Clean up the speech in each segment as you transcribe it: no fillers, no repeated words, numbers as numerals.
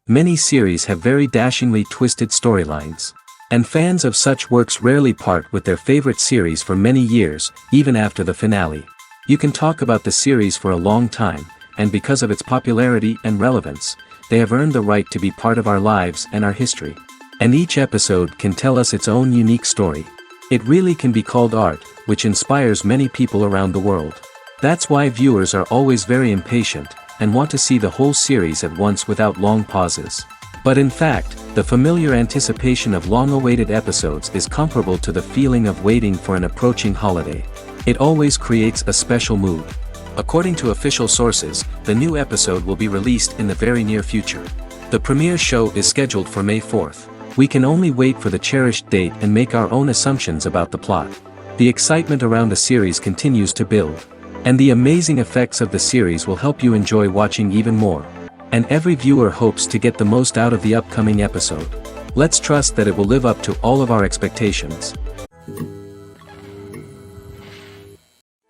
Many series have very dashingly twisted storylines. And fans of such works rarely part with their favorite series for many years, even after the finale. You can talk about the series for a long time, and because of its popularity and relevance, they have earned the right to be part of our lives and our history. And each episode can tell us its own unique story. It really can be called art, which inspires many people around the world. That's why viewers are always very impatient, and want to see the whole series at once without long pauses. But in fact, the familiar anticipation of long-awaited episodes is comparable to the feeling of waiting for an approaching holiday. It always creates a special mood. According to official sources, the new episode will be released in the very near future. The premiere show is scheduled for May 4th. We can only wait for the cherished date and make our own assumptions about the plot. The excitement around the series continues to build. And the amazing effects of the series will help you enjoy watching even more. And every viewer hopes to get the most out of the upcoming episode. Let's trust that it will live up to all of our expectations.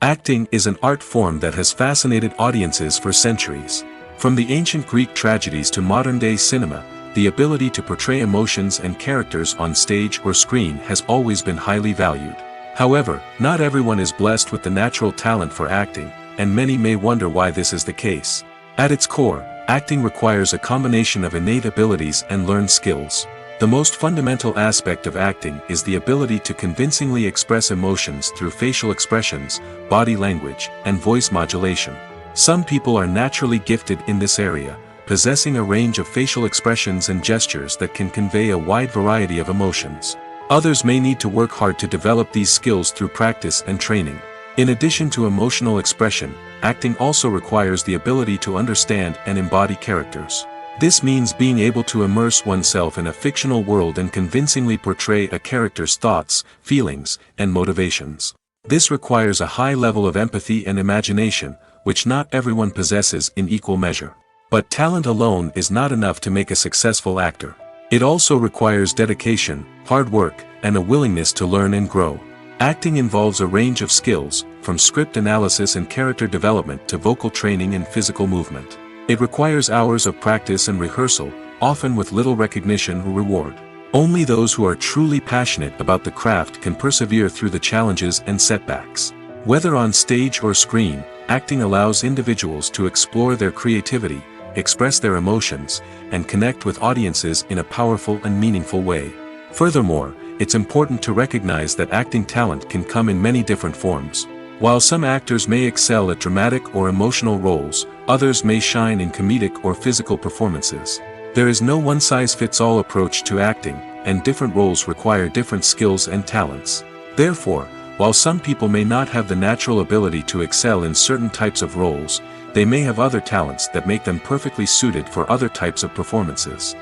Acting is an art form that has fascinated audiences for centuries. From the ancient Greek tragedies to modern-day cinema, the ability to portray emotions and characters on stage or screen has always been highly valued. However, not everyone is blessed with the natural talent for acting, and many may wonder why this is the case. At its core, acting requires a combination of innate abilities and learned skills. The most fundamental aspect of acting is the ability to convincingly express emotions through facial expressions, body language, and voice modulation. Some people are naturally gifted in this area, possessing a range of facial expressions and gestures that can convey a wide variety of emotions. Others may need to work hard to develop these skills through practice and training. In addition to emotional expression, acting also requires the ability to understand and embody characters. This means being able to immerse oneself in a fictional world and convincingly portray a character's thoughts, feelings, and motivations. This requires a high level of empathy and imagination, which not everyone possesses in equal measure. But talent alone is not enough to make a successful actor. It also requires dedication, hard work, and a willingness to learn and grow. Acting involves a range of skills, from script analysis and character development to vocal training and physical movement. It requires hours of practice and rehearsal, often with little recognition or reward. Only those who are truly passionate about the craft can persevere through the challenges and setbacks. Whether on stage or screen, acting allows individuals to explore their creativity, express their emotions, and connect with audiences in a powerful and meaningful way. Furthermore, it's important to recognize that acting talent can come in many different forms. While some actors may excel at dramatic or emotional roles, others may shine in comedic or physical performances. There is no one-size-fits-all approach to acting, and different roles require different skills and talents. Therefore, while some people may not have the natural ability to excel in certain types of roles, they may have other talents that make them perfectly suited for other types of performances.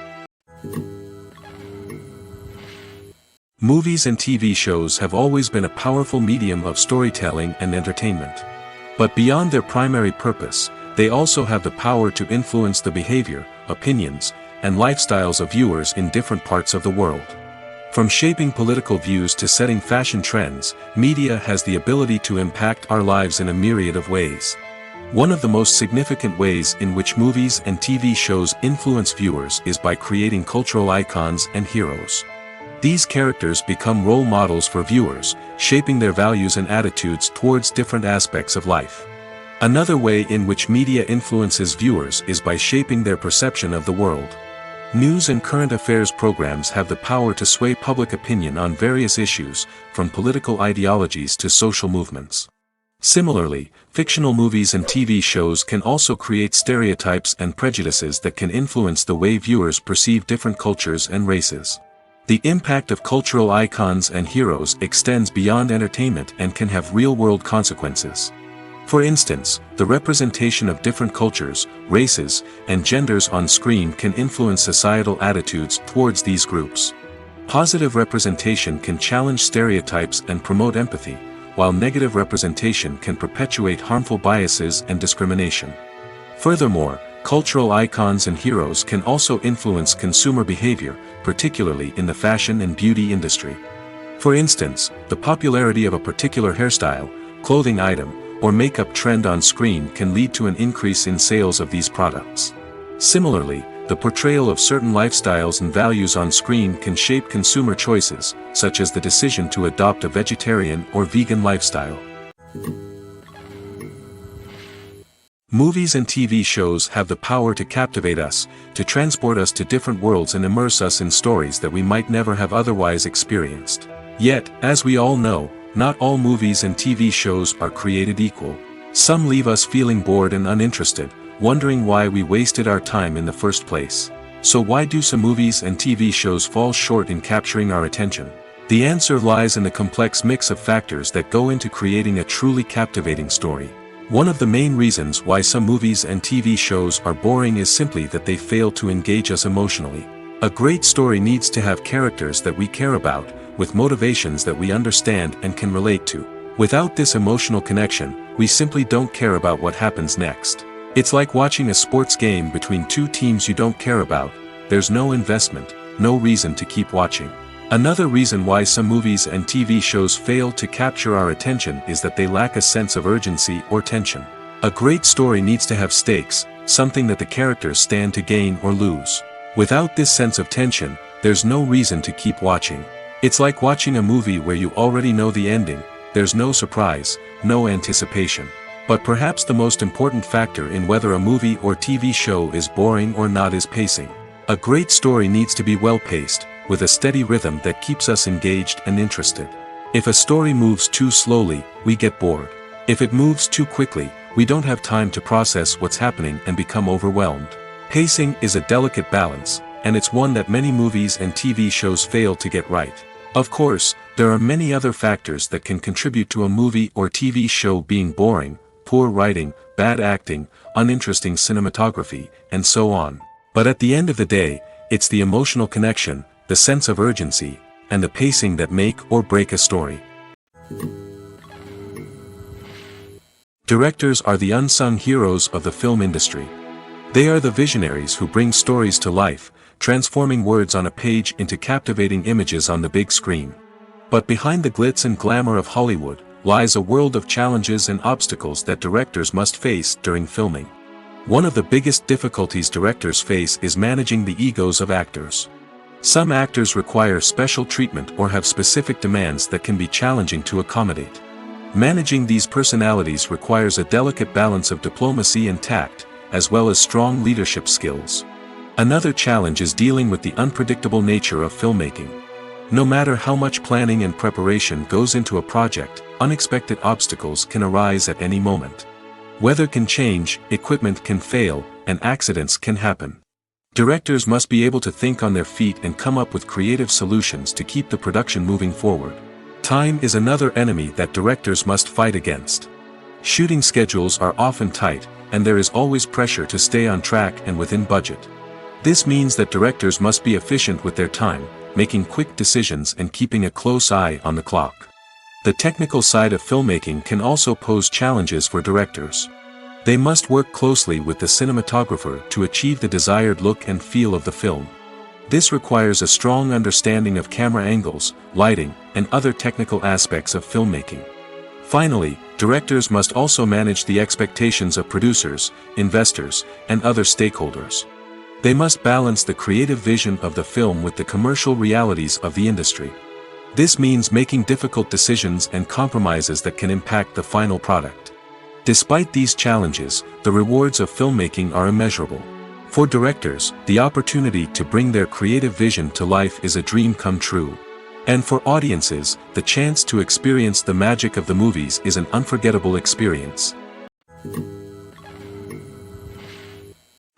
Movies and TV shows have always been a powerful medium of storytelling and entertainment. But beyond their primary purpose, they also have the power to influence the behavior, opinions, and lifestyles of viewers in different parts of the world. From shaping political views to setting fashion trends, media has the ability to impact our lives in a myriad of ways. One of the most significant ways in which movies and TV shows influence viewers is by creating cultural icons and heroes. These characters become role models for viewers, shaping their values and attitudes towards different aspects of life. Another way in which media influences viewers is by shaping their perception of the world. News and current affairs programs have the power to sway public opinion on various issues, from political ideologies to social movements. Similarly, fictional movies and TV shows can also create stereotypes and prejudices that can influence the way viewers perceive different cultures and races. The impact of cultural icons and heroes extends beyond entertainment and can have real-world consequences. For instance, the representation of different cultures, races, and genders on screen can influence societal attitudes towards these groups. Positive representation can challenge stereotypes and promote empathy, while negative representation can perpetuate harmful biases and discrimination. Furthermore, cultural icons and heroes can also influence consumer behavior, particularly in the fashion and beauty industry. For instance, the popularity of a particular hairstyle, clothing item, or makeup trend on screen can lead to an increase in sales of these products. Similarly, the portrayal of certain lifestyles and values on screen can shape consumer choices, such as the decision to adopt a vegetarian or vegan lifestyle. Movies and TV shows have the power to captivate us, to transport us to different worlds and immerse us in stories that we might never have otherwise experienced. Yet, as we all know, not all movies and TV shows are created equal. Some leave us feeling bored and uninterested, wondering why we wasted our time in the first place. So why do some movies and TV shows fall short in capturing our attention? The answer lies in the complex mix of factors that go into creating a truly captivating story. One of the main reasons why some movies and TV shows are boring is simply that they fail to engage us emotionally. A great story needs to have characters that we care about, with motivations that we understand and can relate to. Without this emotional connection, we simply don't care about what happens next. It's like watching a sports game between two teams you don't care about. There's no investment, no reason to keep watching. Another reason why some movies and TV shows fail to capture our attention is that they lack a sense of urgency or tension. A great story needs to have stakes, something that the characters stand to gain or lose. Without this sense of tension, there's no reason to keep watching. It's like watching a movie where you already know the ending. There's no surprise, no anticipation. But perhaps the most important factor in whether a movie or TV show is boring or not is pacing. A great story needs to be well-paced, with a steady rhythm that keeps us engaged and interested. If a story moves too slowly, we get bored. If it moves too quickly, we don't have time to process what's happening and become overwhelmed. Pacing is a delicate balance, and it's one that many movies and TV shows fail to get right. Of course, there are many other factors that can contribute to a movie or TV show being boring: poor writing, bad acting, uninteresting cinematography, and so on. But at the end of the day, it's the emotional connection, the sense of urgency, and the pacing that make or break a story. Directors are the unsung heroes of the film industry. They are the visionaries who bring stories to life, transforming words on a page into captivating images on the big screen. But behind the glitz and glamour of Hollywood lies a world of challenges and obstacles that directors must face during filming. One of the biggest difficulties directors face is managing the egos of actors. Some actors require special treatment or have specific demands that can be challenging to accommodate. Managing these personalities requires a delicate balance of diplomacy and tact, as well as strong leadership skills. Another challenge is dealing with the unpredictable nature of filmmaking. No matter how much planning and preparation goes into a project, unexpected obstacles can arise at any moment. Weather can change, equipment can fail, and accidents can happen. Directors must be able to think on their feet and come up with creative solutions to keep the production moving forward. Time is another enemy that directors must fight against. Shooting schedules are often tight, and there is always pressure to stay on track and within budget. This means that directors must be efficient with their time, making quick decisions and keeping a close eye on the clock. The technical side of filmmaking can also pose challenges for directors. They must work closely with the cinematographer to achieve the desired look and feel of the film. This requires a strong understanding of camera angles, lighting, and other technical aspects of filmmaking. Finally, directors must also manage the expectations of producers, investors, and other stakeholders. They must balance the creative vision of the film with the commercial realities of the industry. This means making difficult decisions and compromises that can impact the final product. Despite these challenges, the rewards of filmmaking are immeasurable. For directors, the opportunity to bring their creative vision to life is a dream come true. And for audiences, the chance to experience the magic of the movies is an unforgettable experience.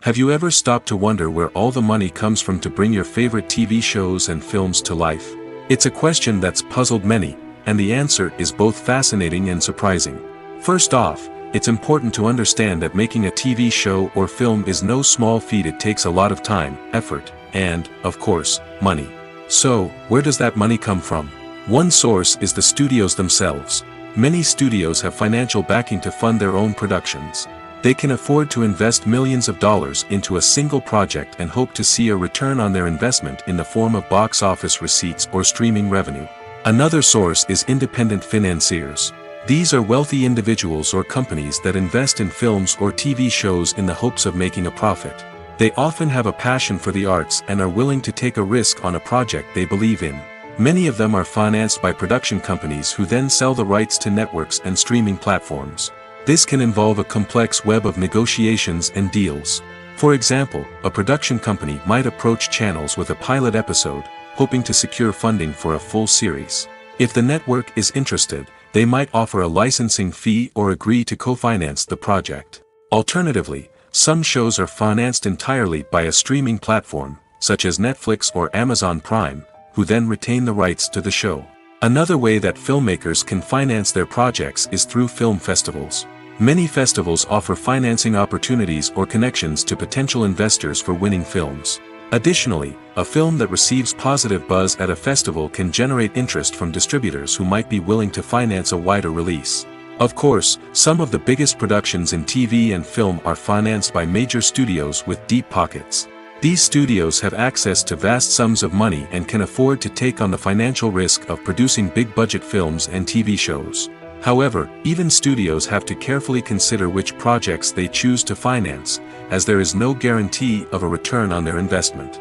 Have you ever stopped to wonder where all the money comes from to bring your favorite TV shows and films to life? It's a question that's puzzled many, and the answer is both fascinating and surprising. First off, it's important to understand that making a TV show or film is no small feat. It takes a lot of time, effort, and, of course, money. So, where does that money come from? One source is the studios themselves. Many studios have financial backing to fund their own productions. They can afford to invest millions of dollars into a single project and hope to see a return on their investment in the form of box office receipts or streaming revenue. Another source is independent financiers. These are wealthy individuals or companies that invest in films or TV shows in the hopes of making a profit. They often have a passion for the arts and are willing to take a risk on a project they believe in. Many of them are financed by production companies who then sell the rights to networks and streaming platforms. This can involve a complex web of negotiations and deals. For example, a production company might approach channels with a pilot episode, hoping to secure funding for a full series. If the network is interested, they might offer a licensing fee or agree to co-finance the project. Alternatively, some shows are financed entirely by a streaming platform, such as Netflix or Amazon Prime, who then retain the rights to the show. Another way that filmmakers can finance their projects is through film festivals. Many festivals offer financing opportunities or connections to potential investors for winning films. Additionally, a film that receives positive buzz at a festival can generate interest from distributors who might be willing to finance a wider release. Of course, some of the biggest productions in TV and film are financed by major studios with deep pockets. These studios have access to vast sums of money and can afford to take on the financial risk of producing big-budget films and TV shows. However, even studios have to carefully consider which projects they choose to finance, as there is no guarantee of a return on their investment.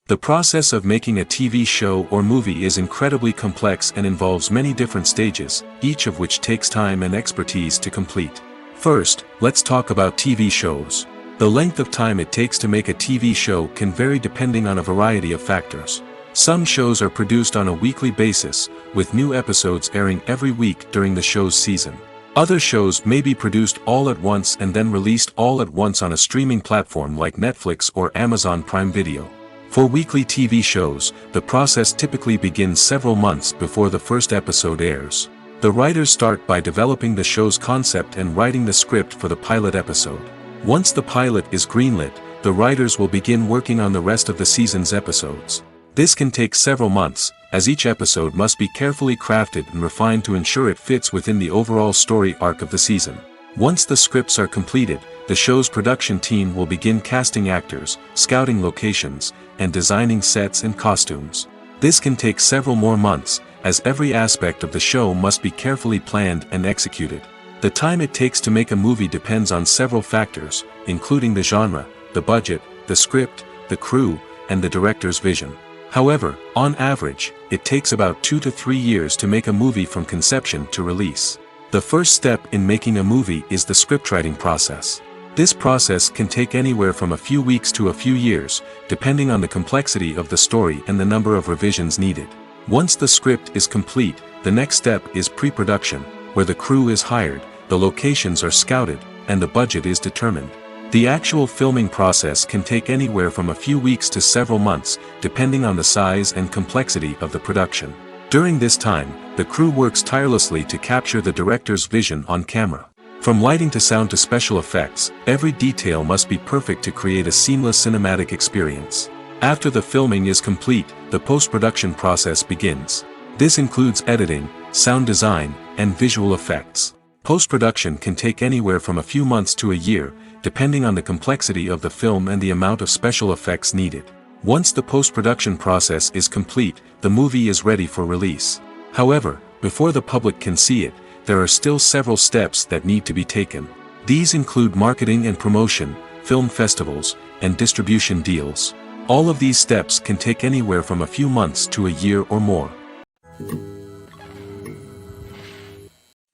The process of making a TV show or movie is incredibly complex and involves many different stages, each of which takes time and expertise to complete. First, let's talk about TV shows. The length of time it takes to make a TV show can vary depending on a variety of factors. Some shows are produced on a weekly basis, with new episodes airing every week during the show's season. Other shows may be produced all at once and then released all at once on a streaming platform like Netflix or Amazon Prime Video. For weekly TV shows, the process typically begins several months before the first episode airs. The writers start by developing the show's concept and writing the script for the pilot episode. Once the pilot is greenlit, the writers will begin working on the rest of the season's episodes. This can take several months, as each episode must be carefully crafted and refined to ensure it fits within the overall story arc of the season. Once the scripts are completed, the show's production team will begin casting actors, scouting locations, and designing sets and costumes. This can take several more months, as every aspect of the show must be carefully planned and executed. The time it takes to make a movie depends on several factors, including the genre, the budget, the script, the crew, and the director's vision. However, on average, it takes about 2 to 3 years to make a movie from conception to release. The first step in making a movie is the scriptwriting process. This process can take anywhere from a few weeks to a few years, depending on the complexity of the story and the number of revisions needed. Once the script is complete, the next step is pre-production, where the crew is hired, the locations are scouted, and the budget is determined. The actual filming process can take anywhere from a few weeks to several months, depending on the size and complexity of the production. During this time, the crew works tirelessly to capture the director's vision on camera. From lighting to sound to special effects, every detail must be perfect to create a seamless cinematic experience. After the filming is complete, the post-production process begins. This includes editing, sound design, and visual effects. Post-production can take anywhere from a few months to a year, depending on the complexity of the film and the amount of special effects needed. Once the post-production process is complete, the movie is ready for release. However, before the public can see it, there are still several steps that need to be taken. These include marketing and promotion, film festivals, and distribution deals. All of these steps can take anywhere from a few months to a year or more.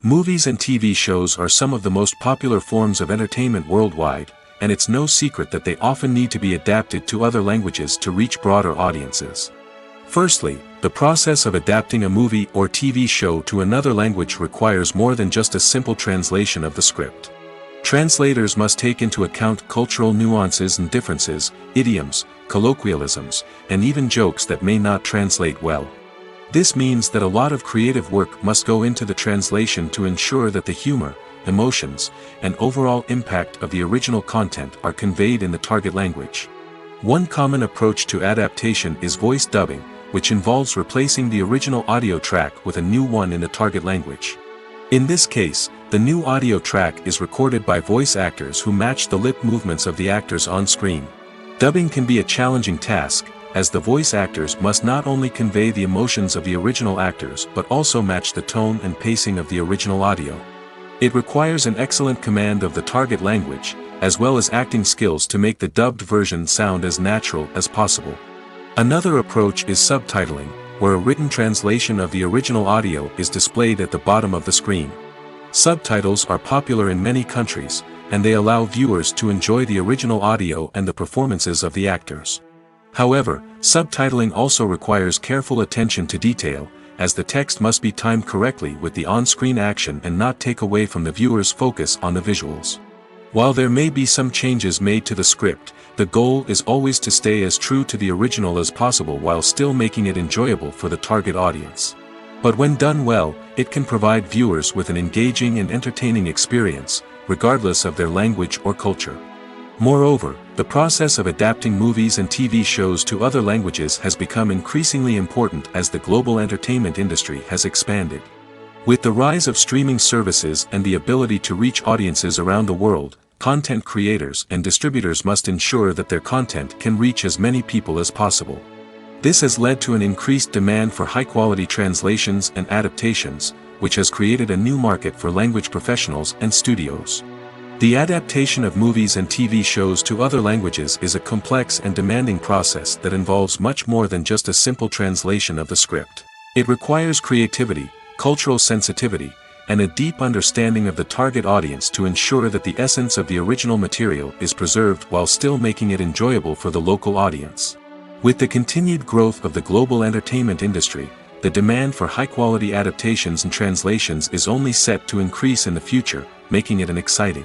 Movies and TV shows are some of the most popular forms of entertainment worldwide, and it's no secret that they often need to be adapted to other languages to reach broader audiences. Firstly, the process of adapting a movie or TV show to another language requires more than just a simple translation of the script. Translators must take into account cultural nuances and differences, idioms, colloquialisms, and even jokes that may not translate well. This means that a lot of creative work must go into the translation to ensure that the humor, emotions, and overall impact of the original content are conveyed in the target language. One common approach to adaptation is voice dubbing, which involves replacing the original audio track with a new one in the target language. In this case, the new audio track is recorded by voice actors who match the lip movements of the actors on screen. Dubbing can be a challenging task, as the voice actors must not only convey the emotions of the original actors but also match the tone and pacing of the original audio. It requires an excellent command of the target language, as well as acting skills to make the dubbed version sound as natural as possible. Another approach is subtitling, where a written translation of the original audio is displayed at the bottom of the screen. Subtitles are popular in many countries, and they allow viewers to enjoy the original audio and the performances of the actors. However, subtitling also requires careful attention to detail, as the text must be timed correctly with the on-screen action and not take away from the viewer's focus on the visuals. While there may be some changes made to the script, the goal is always to stay as true to the original as possible while still making it enjoyable for the target audience. But when done well, it can provide viewers with an engaging and entertaining experience, regardless of their language or culture. Moreover, the process of adapting movies and TV shows to other languages has become increasingly important as the global entertainment industry has expanded. With the rise of streaming services and the ability to reach audiences around the world, content creators and distributors must ensure that their content can reach as many people as possible. This has led to an increased demand for high-quality translations and adaptations, which has created a new market for language professionals and studios. The adaptation of movies and TV shows to other languages is a complex and demanding process that involves much more than just a simple translation of the script. It requires creativity, cultural sensitivity, and a deep understanding of the target audience to ensure that the essence of the original material is preserved while still making it enjoyable for the local audience. With the continued growth of the global entertainment industry, the demand for high-quality adaptations and translations is only set to increase in the future, making it an exciting.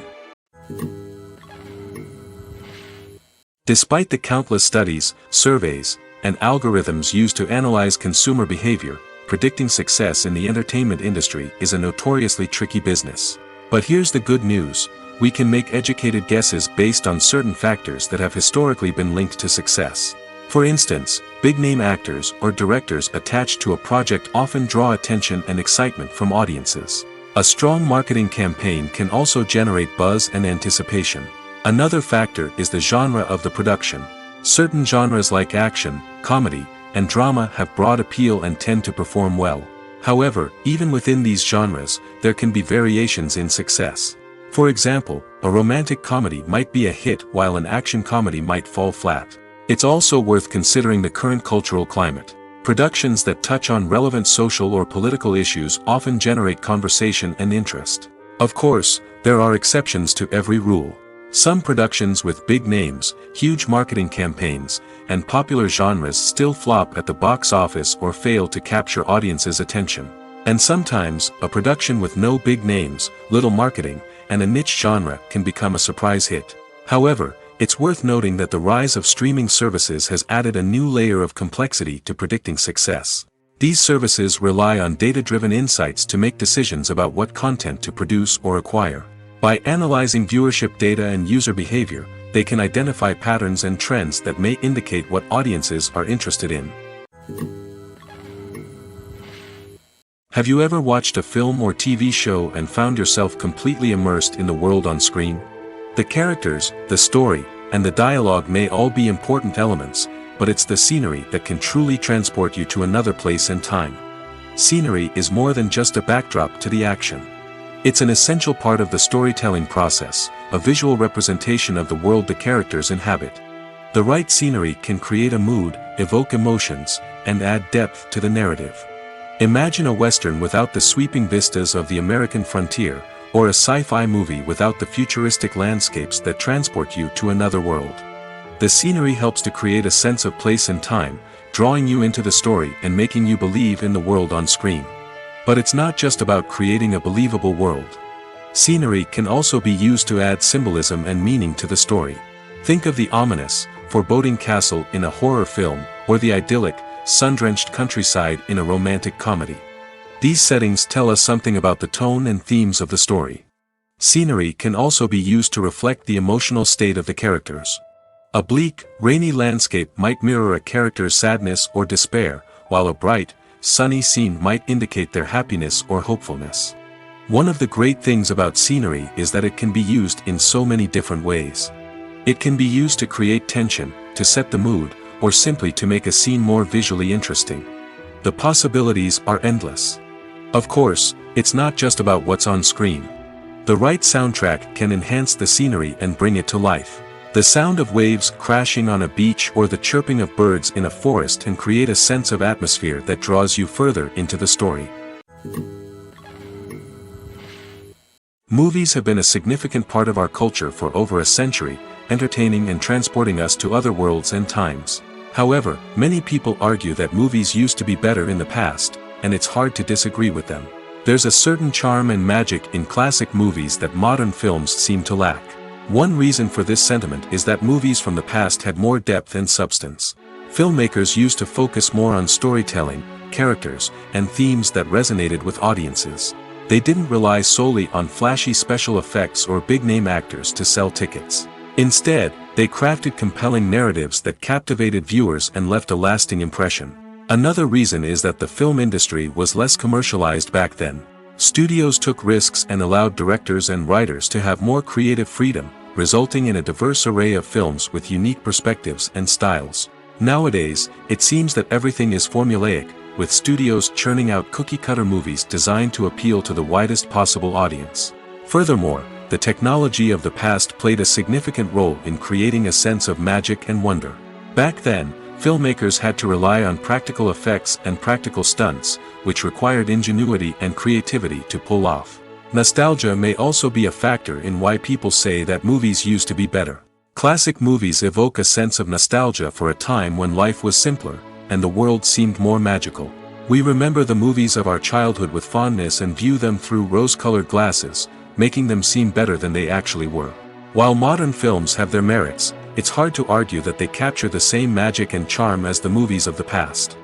Despite the countless studies, surveys, and algorithms used to analyze consumer behavior, predicting success in the entertainment industry is a notoriously tricky business. But here's the good news: we can make educated guesses based on certain factors that have historically been linked to success. For instance, big-name actors or directors attached to a project often draw attention and excitement from audiences. A strong marketing campaign can also generate buzz and anticipation. Another factor is the genre of the production. Certain genres like action, comedy, and drama have broad appeal and tend to perform well. However, even within these genres, there can be variations in success. For example, a romantic comedy might be a hit while an action comedy might fall flat. It's also worth considering the current cultural climate. Productions that touch on relevant social or political issues often generate conversation and interest. Of course, there are exceptions to every rule. Some productions with big names, huge marketing campaigns, and popular genres still flop at the box office or fail to capture audiences' attention. And sometimes, a production with no big names, little marketing, and a niche genre can become a surprise hit. However, it's worth noting that the rise of streaming services has added a new layer of complexity to predicting success. These services rely on data-driven insights to make decisions about what content to produce or acquire. By analyzing viewership data and user behavior, they can identify patterns and trends that may indicate what audiences are interested in. Have you ever watched a film or TV show and found yourself completely immersed in the world on screen? The characters, the story, and the dialogue may all be important elements, but it's the scenery that can truly transport you to another place and time. Scenery is more than just a backdrop to the action. It's an essential part of the storytelling process, a visual representation of the world the characters inhabit. The right scenery can create a mood, evoke emotions, and add depth to the narrative. Imagine a Western without the sweeping vistas of the American frontier, or a sci-fi movie without the futuristic landscapes that transport you to another world. The scenery helps to create a sense of place and time, drawing you into the story and making you believe in the world on screen. But it's not just about creating a believable world. Scenery can also be used to add symbolism and meaning to the story. Think of the ominous, foreboding castle in a horror film, or the idyllic, sun-drenched countryside in a romantic comedy. These settings tell us something about the tone and themes of the story. Scenery can also be used to reflect the emotional state of the characters. A bleak, rainy landscape might mirror a character's sadness or despair, while a bright, sunny scene might indicate their happiness or hopefulness. One of the great things about scenery is that it can be used in so many different ways. It can be used to create tension, to set the mood, or simply to make a scene more visually interesting. The possibilities are endless. Of course, it's not just about what's on screen. The right soundtrack can enhance the scenery and bring it to life. The sound of waves crashing on a beach or the chirping of birds in a forest can create a sense of atmosphere that draws you further into the story. Movies have been a significant part of our culture for over a century, entertaining and transporting us to other worlds and times. However, many people argue that movies used to be better in the past, and it's hard to disagree with them. There's a certain charm and magic in classic movies that modern films seem to lack. One reason for this sentiment is that movies from the past had more depth and substance. Filmmakers used to focus more on storytelling, characters, and themes that resonated with audiences. They didn't rely solely on flashy special effects or big-name actors to sell tickets. Instead, they crafted compelling narratives that captivated viewers and left a lasting impression. Another reason is that the film industry was less commercialized back then. Studios took risks and allowed directors and writers to have more creative freedom, resulting in a diverse array of films with unique perspectives and styles. Nowadays, it seems that everything is formulaic, with studios churning out cookie-cutter movies designed to appeal to the widest possible audience. Furthermore, the technology of the past played a significant role in creating a sense of magic and wonder. Back then, filmmakers had to rely on practical effects and practical stunts, which required ingenuity and creativity to pull off. Nostalgia may also be a factor in why people say that movies used to be better. Classic movies evoke a sense of nostalgia for a time when life was simpler, and the world seemed more magical. We remember the movies of our childhood with fondness and view them through rose-colored glasses, making them seem better than they actually were. While modern films have their merits, it's hard to argue that they capture the same magic and charm as the movies of the past.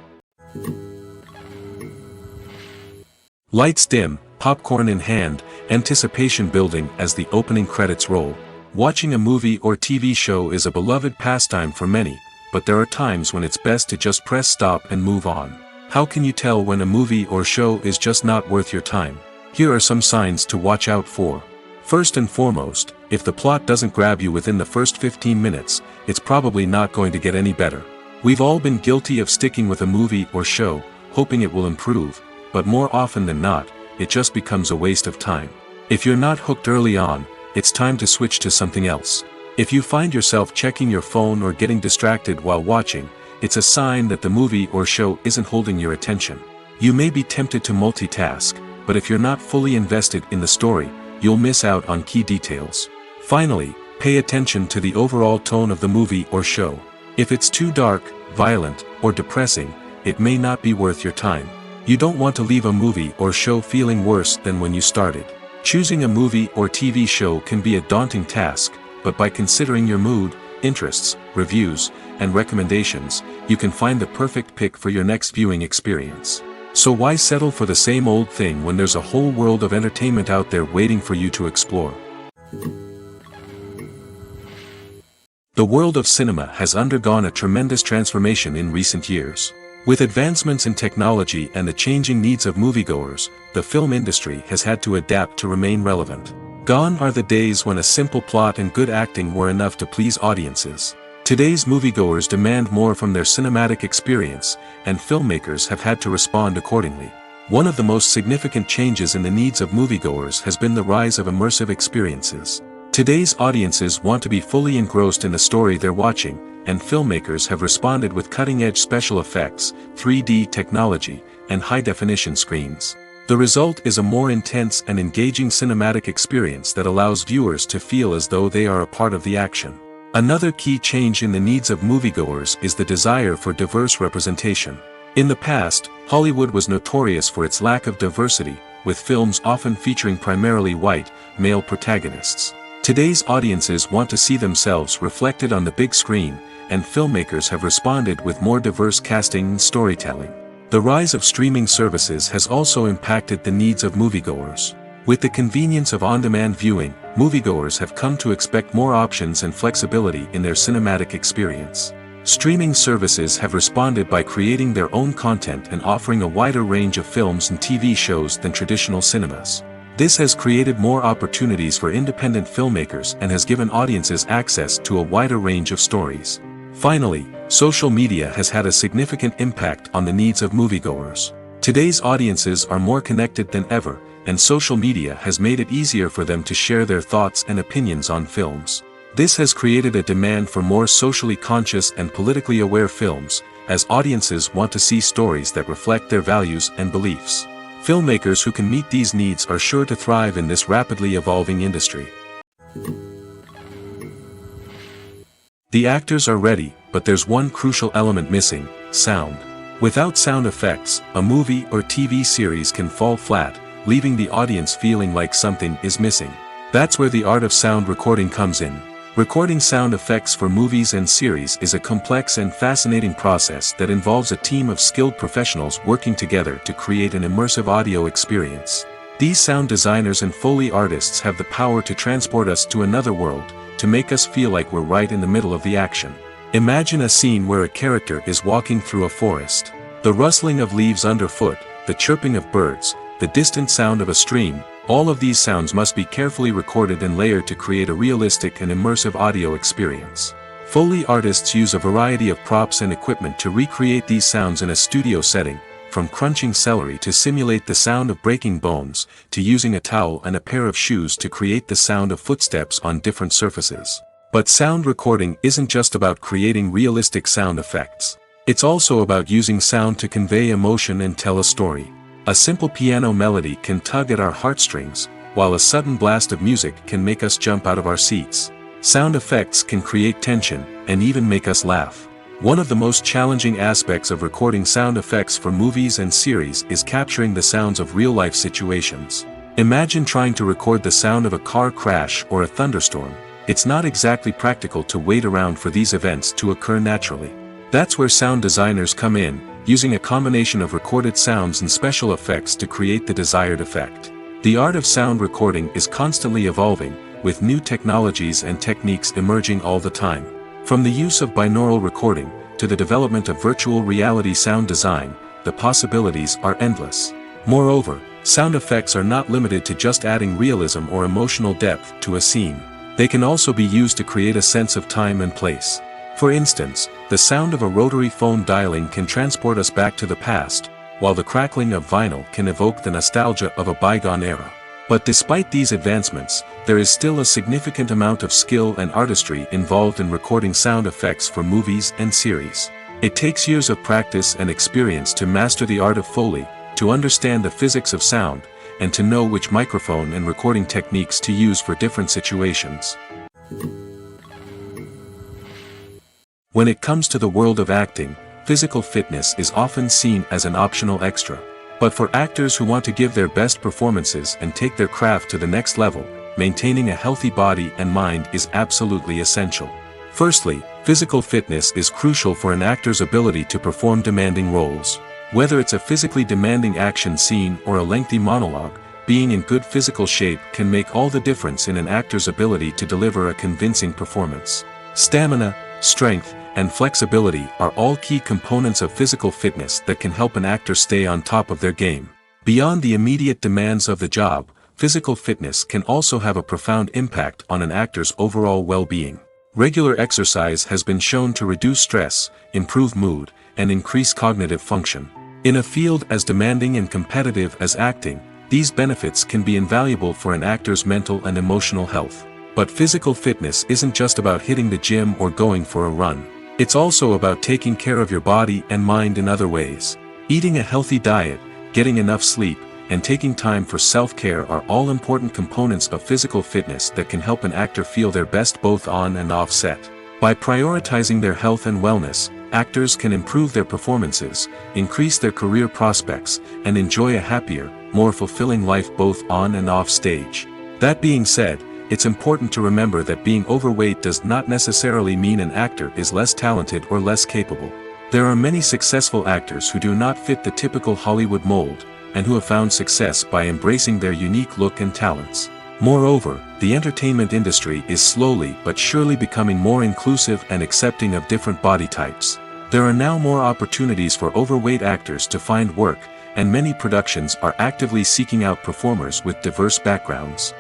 Lights dim, popcorn in hand, anticipation building as the opening credits roll. Watching a movie or TV show is a beloved pastime for many, but there are times when it's best to just press stop and move on. How can you tell when a movie or show is just not worth your time? Here are some signs to watch out for. First and foremost, if the plot doesn't grab you within the first 15 minutes, it's probably not going to get any better. We've all been guilty of sticking with a movie or show, hoping it will improve, but more often than not, it just becomes a waste of time. If you're not hooked early on, it's time to switch to something else. If you find yourself checking your phone or getting distracted while watching, it's a sign that the movie or show isn't holding your attention. You may be tempted to multitask, but if you're not fully invested in the story, you'll miss out on key details. Finally, pay attention to the overall tone of the movie or show. If it's too dark, violent, or depressing, it may not be worth your time. You don't want to leave a movie or show feeling worse than when you started. Choosing a movie or TV show can be a daunting task, but by considering your mood, interests, reviews, and recommendations, you can find the perfect pick for your next viewing experience. So why settle for the same old thing when there's a whole world of entertainment out there waiting for you to explore? The world of cinema has undergone a tremendous transformation in recent years. With advancements in technology and the changing needs of moviegoers, the film industry has had to adapt to remain relevant. Gone are the days when a simple plot and good acting were enough to please audiences. Today's moviegoers demand more from their cinematic experience, and filmmakers have had to respond accordingly. One of the most significant changes in the needs of moviegoers has been the rise of immersive experiences. Today's audiences want to be fully engrossed in the story they're watching, and filmmakers have responded with cutting-edge special effects, 3D technology, and high-definition screens. The result is a more intense and engaging cinematic experience that allows viewers to feel as though they are a part of the action. Another key change in the needs of moviegoers is the desire for diverse representation. In the past, Hollywood was notorious for its lack of diversity, with films often featuring primarily white, male protagonists. Today's audiences want to see themselves reflected on the big screen, and filmmakers have responded with more diverse casting and storytelling. The rise of streaming services has also impacted the needs of moviegoers. With the convenience of on-demand viewing, moviegoers have come to expect more options and flexibility in their cinematic experience. Streaming services have responded by creating their own content and offering a wider range of films and TV shows than traditional cinemas. This has created more opportunities for independent filmmakers and has given audiences access to a wider range of stories. Finally, social media has had a significant impact on the needs of moviegoers. Today's audiences are more connected than ever, and social media has made it easier for them to share their thoughts and opinions on films. This has created a demand for more socially conscious and politically aware films, as audiences want to see stories that reflect their values and beliefs. Filmmakers who can meet these needs are sure to thrive in this rapidly evolving industry. The actors are ready, but there's one crucial element missing: sound. Without sound effects, a movie or TV series can fall flat, leaving the audience feeling like something is missing. That's where the art of sound recording comes in. Recording sound effects for movies and series is a complex and fascinating process that involves a team of skilled professionals working together to create an immersive audio experience. These sound designers and Foley artists have the power to transport us to another world, to make us feel like we're right in the middle of the action. Imagine a scene where a character is walking through a forest. The rustling of leaves underfoot, the chirping of birds, the distant sound of a stream, all of these sounds must be carefully recorded and layered to create a realistic and immersive audio experience. Foley artists use a variety of props and equipment to recreate these sounds in a studio setting, from crunching celery to simulate the sound of breaking bones, to using a towel and a pair of shoes to create the sound of footsteps on different surfaces. But sound recording isn't just about creating realistic sound effects. It's also about using sound to convey emotion and tell a story. A simple piano melody can tug at our heartstrings, while a sudden blast of music can make us jump out of our seats. Sound effects can create tension, and even make us laugh. One of the most challenging aspects of recording sound effects for movies and series is capturing the sounds of real-life situations. Imagine trying to record the sound of a car crash or a thunderstorm. It's not exactly practical to wait around for these events to occur naturally. That's where sound designers come in, using a combination of recorded sounds and special effects to create the desired effect. The art of sound recording is constantly evolving, with new technologies and techniques emerging all the time. From the use of binaural recording, to the development of virtual reality sound design, the possibilities are endless. Moreover, sound effects are not limited to just adding realism or emotional depth to a scene. They can also be used to create a sense of time and place. For instance, the sound of a rotary phone dialing can transport us back to the past, while the crackling of vinyl can evoke the nostalgia of a bygone era. But despite these advancements, there is still a significant amount of skill and artistry involved in recording sound effects for movies and series. It takes years of practice and experience to master the art of Foley, to understand the physics of sound, and to know which microphone and recording techniques to use for different situations. When it comes to the world of acting, physical fitness is often seen as an optional extra. But for actors who want to give their best performances and take their craft to the next level, maintaining a healthy body and mind is absolutely essential. Firstly, physical fitness is crucial for an actor's ability to perform demanding roles. Whether it's a physically demanding action scene or a lengthy monologue, being in good physical shape can make all the difference in an actor's ability to deliver a convincing performance. Stamina, strength, and flexibility are all key components of physical fitness that can help an actor stay on top of their game. Beyond the immediate demands of the job, physical fitness can also have a profound impact on an actor's overall well-being. Regular exercise has been shown to reduce stress, improve mood, and increase cognitive function. In a field as demanding and competitive as acting, these benefits can be invaluable for an actor's mental and emotional health. But physical fitness isn't just about hitting the gym or going for a run. It's also about taking care of your body and mind in other ways. Eating a healthy diet, getting enough sleep, and taking time for self-care are all important components of physical fitness that can help an actor feel their best both on and off set. By prioritizing their health and wellness, actors can improve their performances, increase their career prospects, and enjoy a happier, more fulfilling life both on and off stage. That being said, it's important to remember that being overweight does not necessarily mean an actor is less talented or less capable. There are many successful actors who do not fit the typical Hollywood mold, and who have found success by embracing their unique look and talents. Moreover, the entertainment industry is slowly but surely becoming more inclusive and accepting of different body types. There are now more opportunities for overweight actors to find work, and many productions are actively seeking out performers with diverse backgrounds.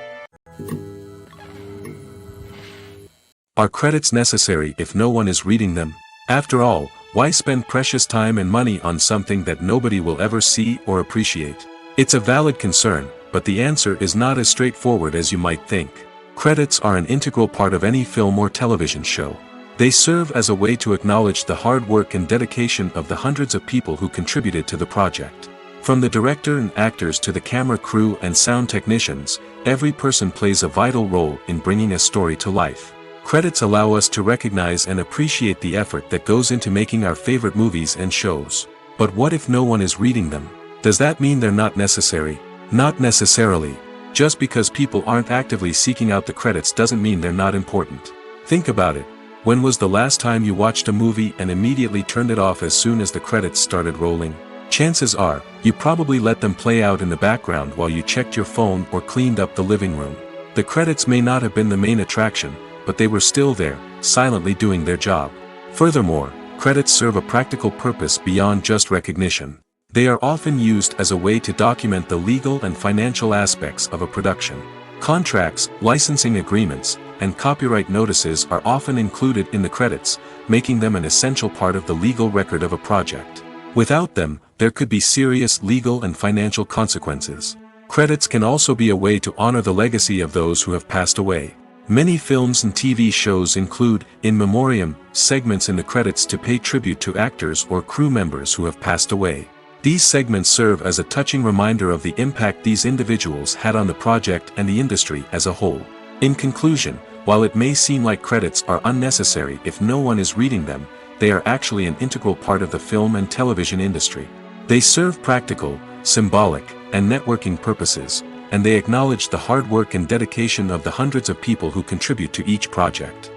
Are credits necessary if no one is reading them? After all, why spend precious time and money on something that nobody will ever see or appreciate? It's a valid concern, but the answer is not as straightforward as you might think. Credits are an integral part of any film or television show. They serve as a way to acknowledge the hard work and dedication of the hundreds of people who contributed to the project. From the director and actors to the camera crew and sound technicians, every person plays a vital role in bringing a story to life. Credits allow us to recognize and appreciate the effort that goes into making our favorite movies and shows. But what if no one is reading them? Does that mean they're not necessary? Not necessarily. Just because people aren't actively seeking out the credits doesn't mean they're not important. Think about it. When was the last time you watched a movie and immediately turned it off as soon as the credits started rolling? Chances are, you probably let them play out in the background while you checked your phone or cleaned up the living room. The credits may not have been the main attraction, but they were still there, silently doing their job. Furthermore, credits serve a practical purpose beyond just recognition. They are often used as a way to document the legal and financial aspects of a production. Contracts, licensing agreements, and copyright notices are often included in the credits, making them an essential part of the legal record of a project. Without them, there could be serious legal and financial consequences. Credits can also be a way to honor the legacy of those who have passed away. Many films and TV shows include, in memoriam, segments in the credits to pay tribute to actors or crew members who have passed away. These segments serve as a touching reminder of the impact these individuals had on the project and the industry as a whole. In conclusion, while it may seem like credits are unnecessary if no one is reading them, they are actually an integral part of the film and television industry. They serve practical, symbolic, and networking purposes, and they acknowledge the hard work and dedication of the hundreds of people who contribute to each project.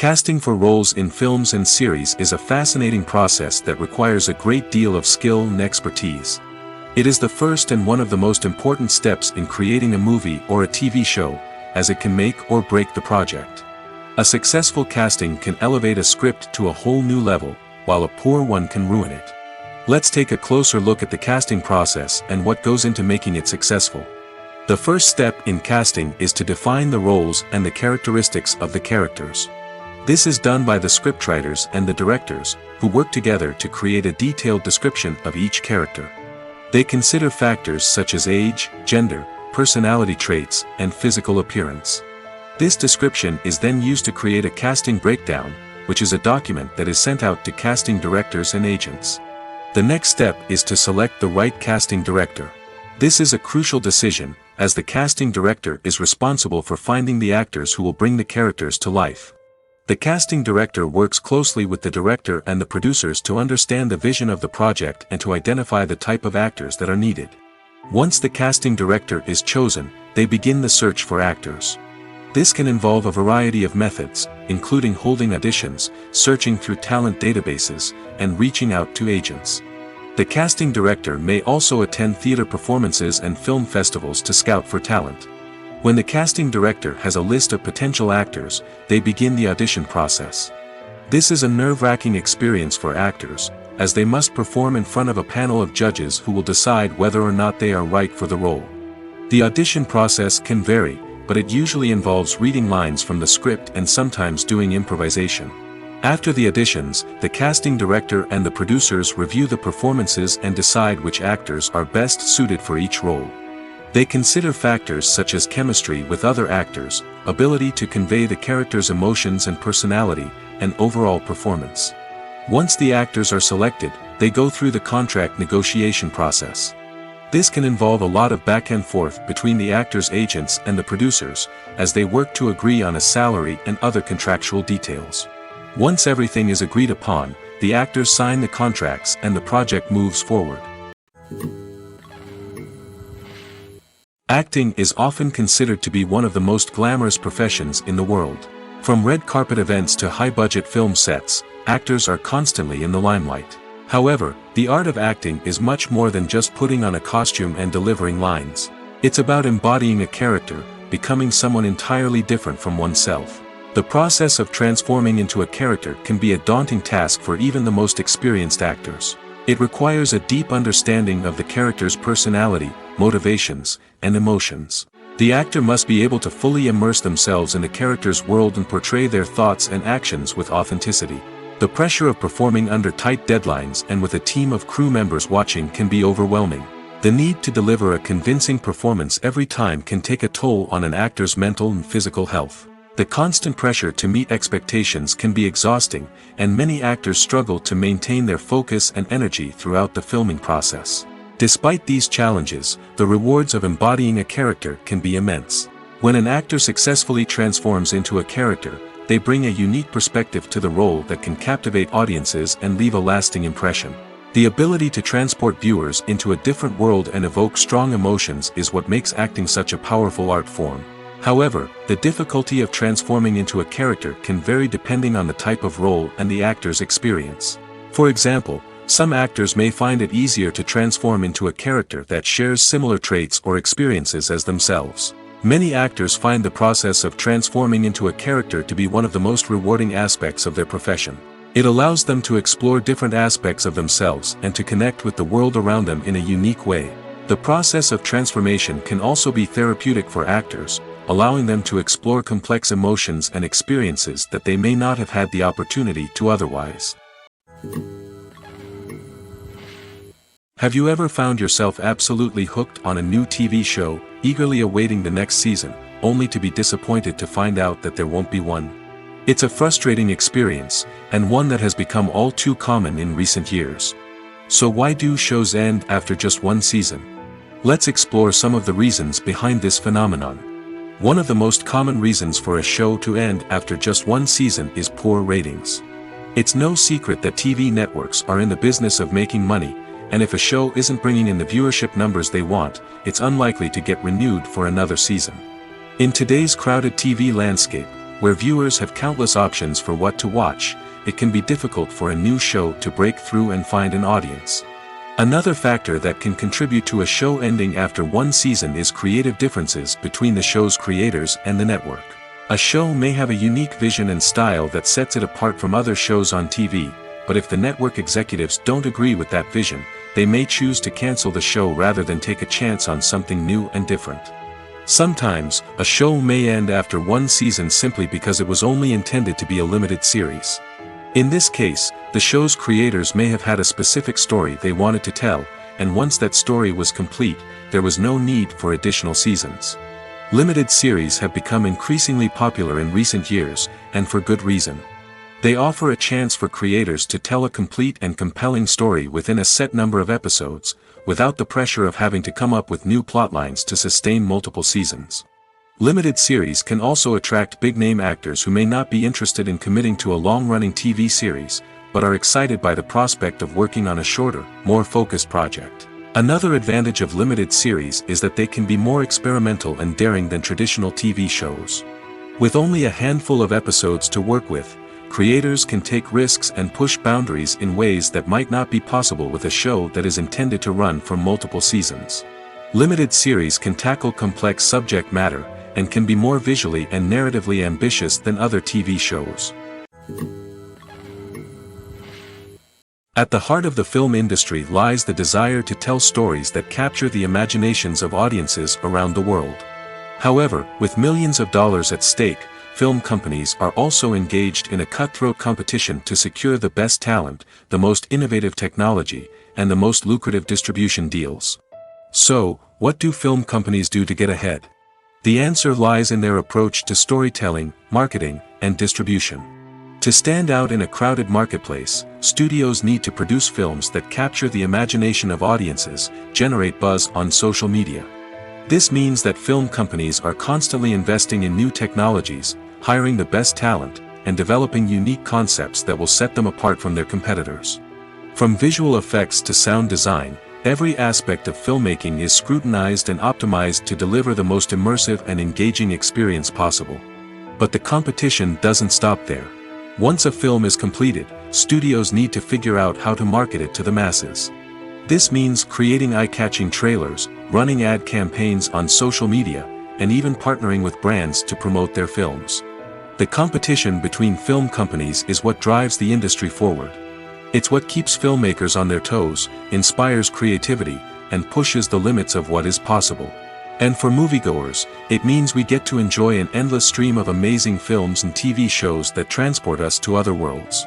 Casting for roles in films and series is a fascinating process that requires a great deal of skill and expertise. It is the first and one of the most important steps in creating a movie or a TV show, as it can make or break the project. A successful casting can elevate a script to a whole new level, while a poor one can ruin it. Let's take a closer look at the casting process and what goes into making it successful. The first step in casting is to define the roles and the characteristics of the characters. This is done by the scriptwriters and the directors, who work together to create a detailed description of each character. They consider factors such as age, gender, personality traits, and physical appearance. This description is then used to create a casting breakdown, which is a document that is sent out to casting directors and agents. The next step is to select the right casting director. This is a crucial decision, as the casting director is responsible for finding the actors who will bring the characters to life. The casting director works closely with the director and the producers to understand the vision of the project and to identify the type of actors that are needed. Once the casting director is chosen, they begin the search for actors. This can involve a variety of methods, including holding auditions, searching through talent databases, and reaching out to agents. The casting director may also attend theater performances and film festivals to scout for talent. When the casting director has a list of potential actors, they begin the audition process. This is a nerve-wracking experience for actors, as they must perform in front of a panel of judges who will decide whether or not they are right for the role. The audition process can vary, but it usually involves reading lines from the script and sometimes doing improvisation. After the auditions, the casting director and the producers review the performances and decide which actors are best suited for each role. They consider factors such as chemistry with other actors, ability to convey the character's emotions and personality, and overall performance. Once the actors are selected, they go through the contract negotiation process. This can involve a lot of back and forth between the actors' agents and the producers, as they work to agree on a salary and other contractual details. Once everything is agreed upon, the actors sign the contracts and the project moves forward. Acting is often considered to be one of the most glamorous professions in the world. From red carpet events to high-budget film sets, actors are constantly in the limelight. However, the art of acting is much more than just putting on a costume and delivering lines. It's about embodying a character, becoming someone entirely different from oneself. The process of transforming into a character can be a daunting task for even the most experienced actors. It requires a deep understanding of the character's personality, motivations, and emotions. The actor must be able to fully immerse themselves in the character's world and portray their thoughts and actions with authenticity. The pressure of performing under tight deadlines and with a team of crew members watching can be overwhelming. The need to deliver a convincing performance every time can take a toll on an actor's mental and physical health. The constant pressure to meet expectations can be exhausting, and many actors struggle to maintain their focus and energy throughout the filming process. Despite these challenges, the rewards of embodying a character can be immense. When an actor successfully transforms into a character, they bring a unique perspective to the role that can captivate audiences and leave a lasting impression. The ability to transport viewers into a different world and evoke strong emotions is what makes acting such a powerful art form. However, the difficulty of transforming into a character can vary depending on the type of role and the actor's experience. For example, some actors may find it easier to transform into a character that shares similar traits or experiences as themselves. Many actors find the process of transforming into a character to be one of the most rewarding aspects of their profession. It allows them to explore different aspects of themselves and to connect with the world around them in a unique way. The process of transformation can also be therapeutic for actors, allowing them to explore complex emotions and experiences that they may not have had the opportunity to otherwise. Have you ever found yourself absolutely hooked on a new TV show, eagerly awaiting the next season, only to be disappointed to find out that there won't be one? It's a frustrating experience, and one that has become all too common in recent years. So why do shows end after just one season? Let's explore some of the reasons behind this phenomenon. One of the most common reasons for a show to end after just one season is poor ratings. It's no secret that TV networks are in the business of making money, and if a show isn't bringing in the viewership numbers they want, it's unlikely to get renewed for another season. In today's crowded TV landscape, where viewers have countless options for what to watch, it can be difficult for a new show to break through and find an audience. Another factor that can contribute to a show ending after one season is creative differences between the show's creators and the network. A show may have a unique vision and style that sets it apart from other shows on TV, but if the network executives don't agree with that vision, they may choose to cancel the show rather than take a chance on something new and different. Sometimes, a show may end after one season simply because it was only intended to be a limited series. In this case, the show's creators may have had a specific story they wanted to tell, and once that story was complete, there was no need for additional seasons. Limited series have become increasingly popular in recent years, and for good reason. They offer a chance for creators to tell a complete and compelling story within a set number of episodes, without the pressure of having to come up with new plotlines to sustain multiple seasons. Limited series can also attract big-name actors who may not be interested in committing to a long-running TV series, but are excited by the prospect of working on a shorter, more focused project. Another advantage of limited series is that they can be more experimental and daring than traditional TV shows. With only a handful of episodes to work with, creators can take risks and push boundaries in ways that might not be possible with a show that is intended to run for multiple seasons. Limited series can tackle complex subject matter, and can be more visually and narratively ambitious than other TV shows. At the heart of the film industry lies the desire to tell stories that capture the imaginations of audiences around the world. However, with millions of dollars at stake, film companies are also engaged in a cutthroat competition to secure the best talent, the most innovative technology, and the most lucrative distribution deals. So, what do film companies do to get ahead? The answer lies in their approach to storytelling, marketing, and distribution. To stand out in a crowded marketplace, studios need to produce films that capture the imagination of audiences, generate buzz on social media. This means that film companies are constantly investing in new technologies, hiring the best talent, and developing unique concepts that will set them apart from their competitors. From visual effects to sound design, every aspect of filmmaking is scrutinized and optimized to deliver the most immersive and engaging experience possible. But the competition doesn't stop there. Once a film is completed, studios need to figure out how to market it to the masses. This means creating eye-catching trailers, running ad campaigns on social media, and even partnering with brands to promote their films. The competition between film companies is what drives the industry forward. It's what keeps filmmakers on their toes, inspires creativity, and pushes the limits of what is possible. And for moviegoers, it means we get to enjoy an endless stream of amazing films and TV shows that transport us to other worlds.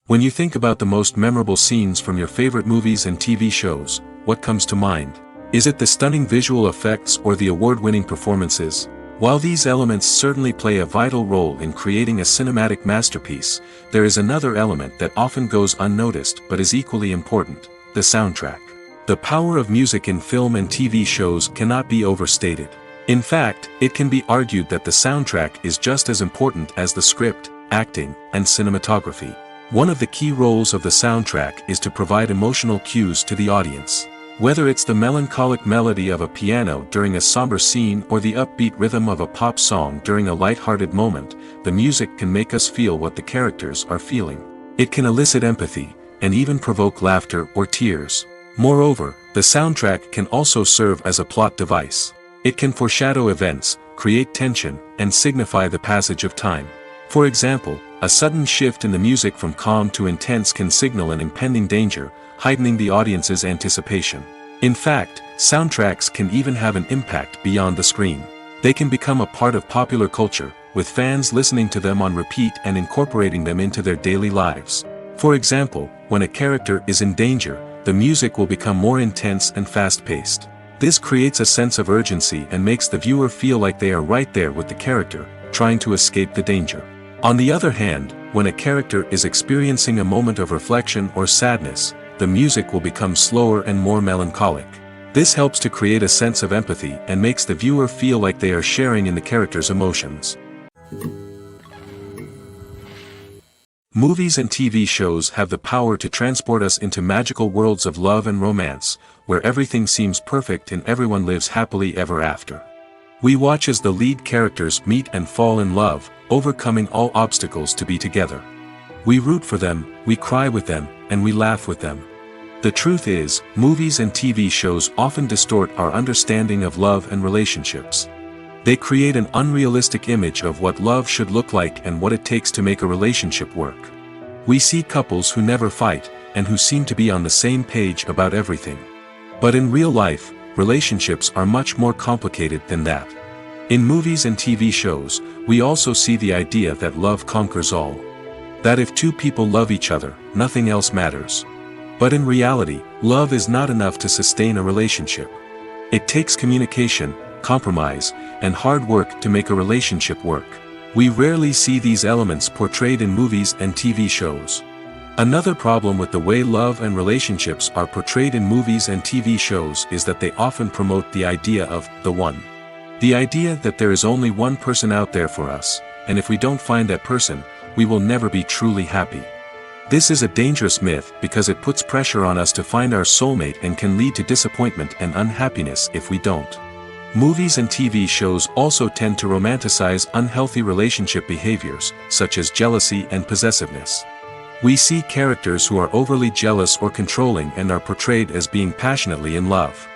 When you think about the most memorable scenes from your favorite movies and TV shows, what comes to mind? Is it the stunning visual effects or the award-winning performances? While these elements certainly play a vital role in creating a cinematic masterpiece, there is another element that often goes unnoticed but is equally important: the soundtrack. The power of music in film and TV shows cannot be overstated. In fact, it can be argued that the soundtrack is just as important as the script, acting, and cinematography. One of the key roles of the soundtrack is to provide emotional cues to the audience. Whether it's the melancholic melody of a piano during a somber scene or the upbeat rhythm of a pop song during a light-hearted moment, the music can make us feel what the characters are feeling. It can elicit empathy, and even provoke laughter or tears. Moreover, the soundtrack can also serve as a plot device. It can foreshadow events, create tension, and signify the passage of time. For example, a sudden shift in the music from calm to intense can signal an impending danger, heightening the audience's anticipation. In fact, soundtracks can even have an impact beyond the screen. They can become a part of popular culture, with fans listening to them on repeat and incorporating them into their daily lives. For example, when a character is in danger, the music will become more intense and fast-paced. This creates a sense of urgency and makes the viewer feel like they are right there with the character, trying to escape the danger. On the other hand, when a character is experiencing a moment of reflection or sadness, the music will become slower and more melancholic. This helps to create a sense of empathy and makes the viewer feel like they are sharing in the character's emotions. Movies and TV shows have the power to transport us into magical worlds of love and romance, where everything seems perfect and everyone lives happily ever after. We watch as the lead characters meet and fall in love, overcoming all obstacles to be together. We root for them, we cry with them, and we laugh with them. The truth is, movies and TV shows often distort our understanding of love and relationships. They create an unrealistic image of what love should look like and what it takes to make a relationship work. We see couples who never fight, and who seem to be on the same page about everything. But in real life, relationships are much more complicated than that. In movies and TV shows, we also see the idea that love conquers all. That if two people love each other, nothing else matters. But in reality, love is not enough to sustain a relationship. It takes communication, compromise, and hard work to make a relationship work. We rarely see these elements portrayed in movies and TV shows. Another problem with the way love and relationships are portrayed in movies and TV shows is that they often promote the idea of the one. The idea that there is only one person out there for us, and if we don't find that person, we will never be truly happy. This is a dangerous myth because it puts pressure on us to find our soulmate and can lead to disappointment and unhappiness if we don't. Movies and TV shows also tend to romanticize unhealthy relationship behaviors, such as jealousy and possessiveness. We see characters who are overly jealous or controlling and are portrayed as being passionately in love.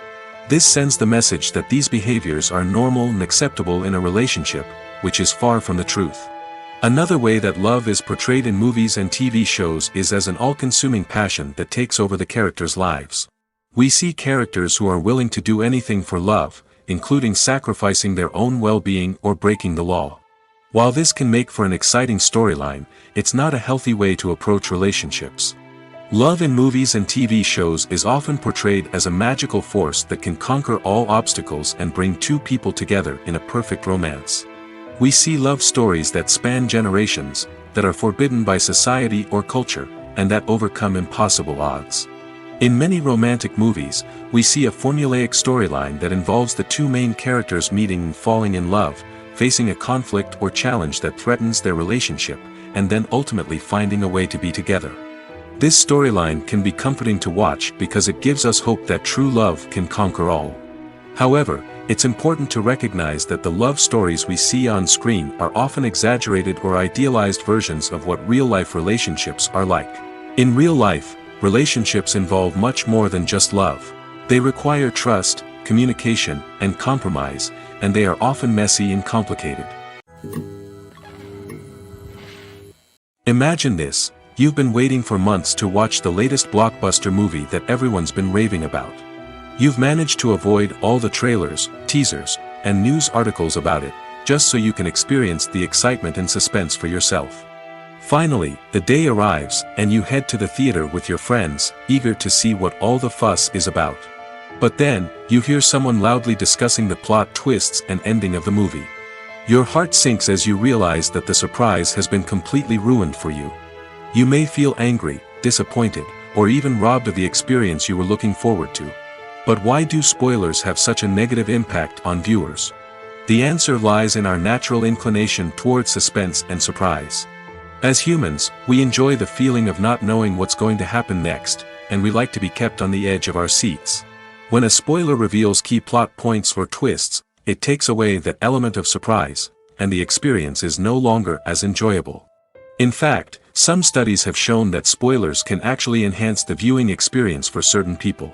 This sends the message that these behaviors are normal and acceptable in a relationship, which is far from the truth. Another way that love is portrayed in movies and TV shows is as an all-consuming passion that takes over the characters' lives. We see characters who are willing to do anything for love, including sacrificing their own well-being or breaking the law. While this can make for an exciting storyline, it's not a healthy way to approach relationships. Love in movies and TV shows is often portrayed as a magical force that can conquer all obstacles and bring two people together in a perfect romance. We see love stories that span generations, that are forbidden by society or culture, and that overcome impossible odds. In many romantic movies, we see a formulaic storyline that involves the two main characters meeting and falling in love, facing a conflict or challenge that threatens their relationship, and then ultimately finding a way to be together. This storyline can be comforting to watch because it gives us hope that true love can conquer all. However, it's important to recognize that the love stories we see on screen are often exaggerated or idealized versions of what real-life relationships are like. In real life, relationships involve much more than just love. They require trust, communication, and compromise, and they are often messy and complicated. Imagine this: you've been waiting for months to watch the latest blockbuster movie that everyone's been raving about. You've managed to avoid all the trailers, teasers, and news articles about it, just so you can experience the excitement and suspense for yourself. Finally, the day arrives, and you head to the theater with your friends, eager to see what all the fuss is about. But then, you hear someone loudly discussing the plot twists and ending of the movie. Your heart sinks as you realize that the surprise has been completely ruined for you. You may feel angry, disappointed, or even robbed of the experience you were looking forward to. But why do spoilers have such a negative impact on viewers? The answer lies in our natural inclination towards suspense and surprise. As humans, we enjoy the feeling of not knowing what's going to happen next, and we like to be kept on the edge of our seats. When a spoiler reveals key plot points or twists, it takes away that element of surprise, and the experience is no longer as enjoyable. In fact, some studies have shown that spoilers can actually enhance the viewing experience for certain people.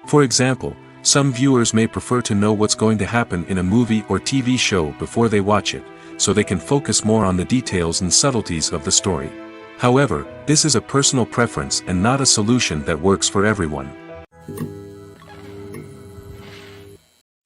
For example, some viewers may prefer to know what's going to happen in a movie or TV show before they watch it, so they can focus more on the details and subtleties of the story. However, this is a personal preference and not a solution that works for everyone.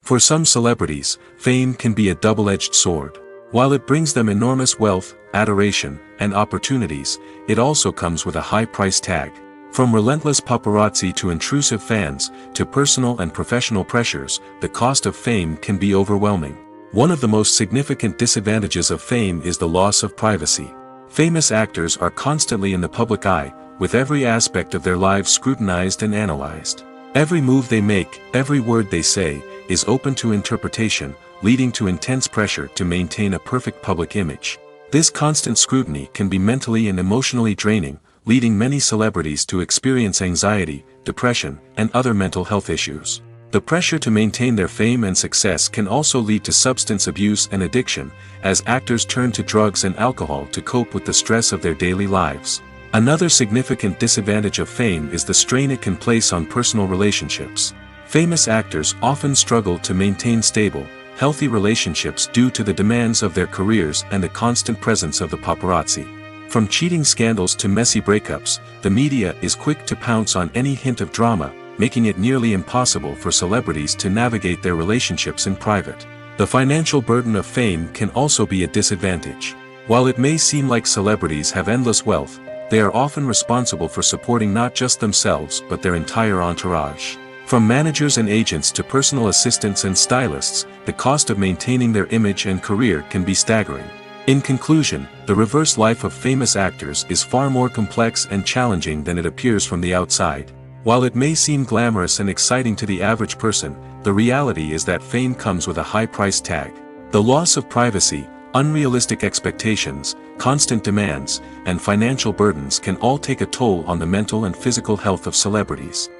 For some celebrities, fame can be a double-edged sword. While it brings them enormous wealth, adoration, and opportunities, it also comes with a high price tag. From relentless paparazzi to intrusive fans, to personal and professional pressures, the cost of fame can be overwhelming. One of the most significant disadvantages of fame is the loss of privacy. Famous actors are constantly in the public eye, with every aspect of their lives scrutinized and analyzed. Every move they make, every word they say, is open to interpretation, leading to intense pressure to maintain a perfect public image. This constant scrutiny can be mentally and emotionally draining, leading many celebrities to experience anxiety, depression, and other mental health issues. The pressure to maintain their fame and success can also lead to substance abuse and addiction, as actors turn to drugs and alcohol to cope with the stress of their daily lives. Another significant disadvantage of fame is the strain it can place on personal relationships. Famous actors often struggle to maintain stable, healthy relationships due to the demands of their careers and the constant presence of the paparazzi. From cheating scandals to messy breakups, the media is quick to pounce on any hint of drama, making it nearly impossible for celebrities to navigate their relationships in private. The financial burden of fame can also be a disadvantage. While it may seem like celebrities have endless wealth, they are often responsible for supporting not just themselves but their entire entourage. From managers and agents to personal assistants and stylists, the cost of maintaining their image and career can be staggering. In conclusion, the reverse life of famous actors is far more complex and challenging than it appears from the outside. While it may seem glamorous and exciting to the average person, the reality is that fame comes with a high price tag. The loss of privacy, unrealistic expectations, constant demands, and financial burdens can all take a toll on the mental and physical health of celebrities.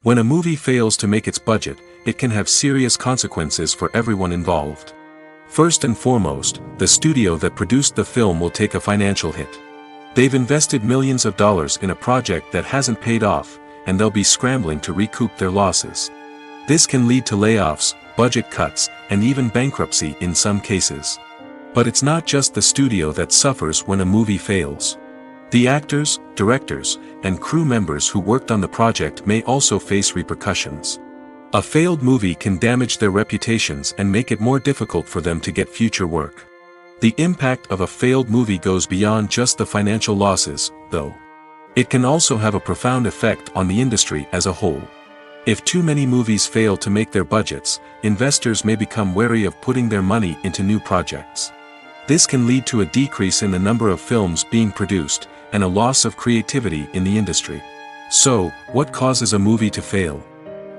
When a movie fails to make its budget, it can have serious consequences for everyone involved. First and foremost, the studio that produced the film will take a financial hit. They've invested millions of dollars in a project that hasn't paid off, and they'll be scrambling to recoup their losses. This can lead to layoffs, budget cuts, and even bankruptcy in some cases. But it's not just the studio that suffers when a movie fails. The actors, directors, and crew members who worked on the project may also face repercussions. A failed movie can damage their reputations and make it more difficult for them to get future work. The impact of a failed movie goes beyond just the financial losses, though. It can also have a profound effect on the industry as a whole. If too many movies fail to make their budgets, investors may become wary of putting their money into new projects. This can lead to a decrease in the number of films being produced, and a loss of creativity in the industry. So, what causes a movie to fail?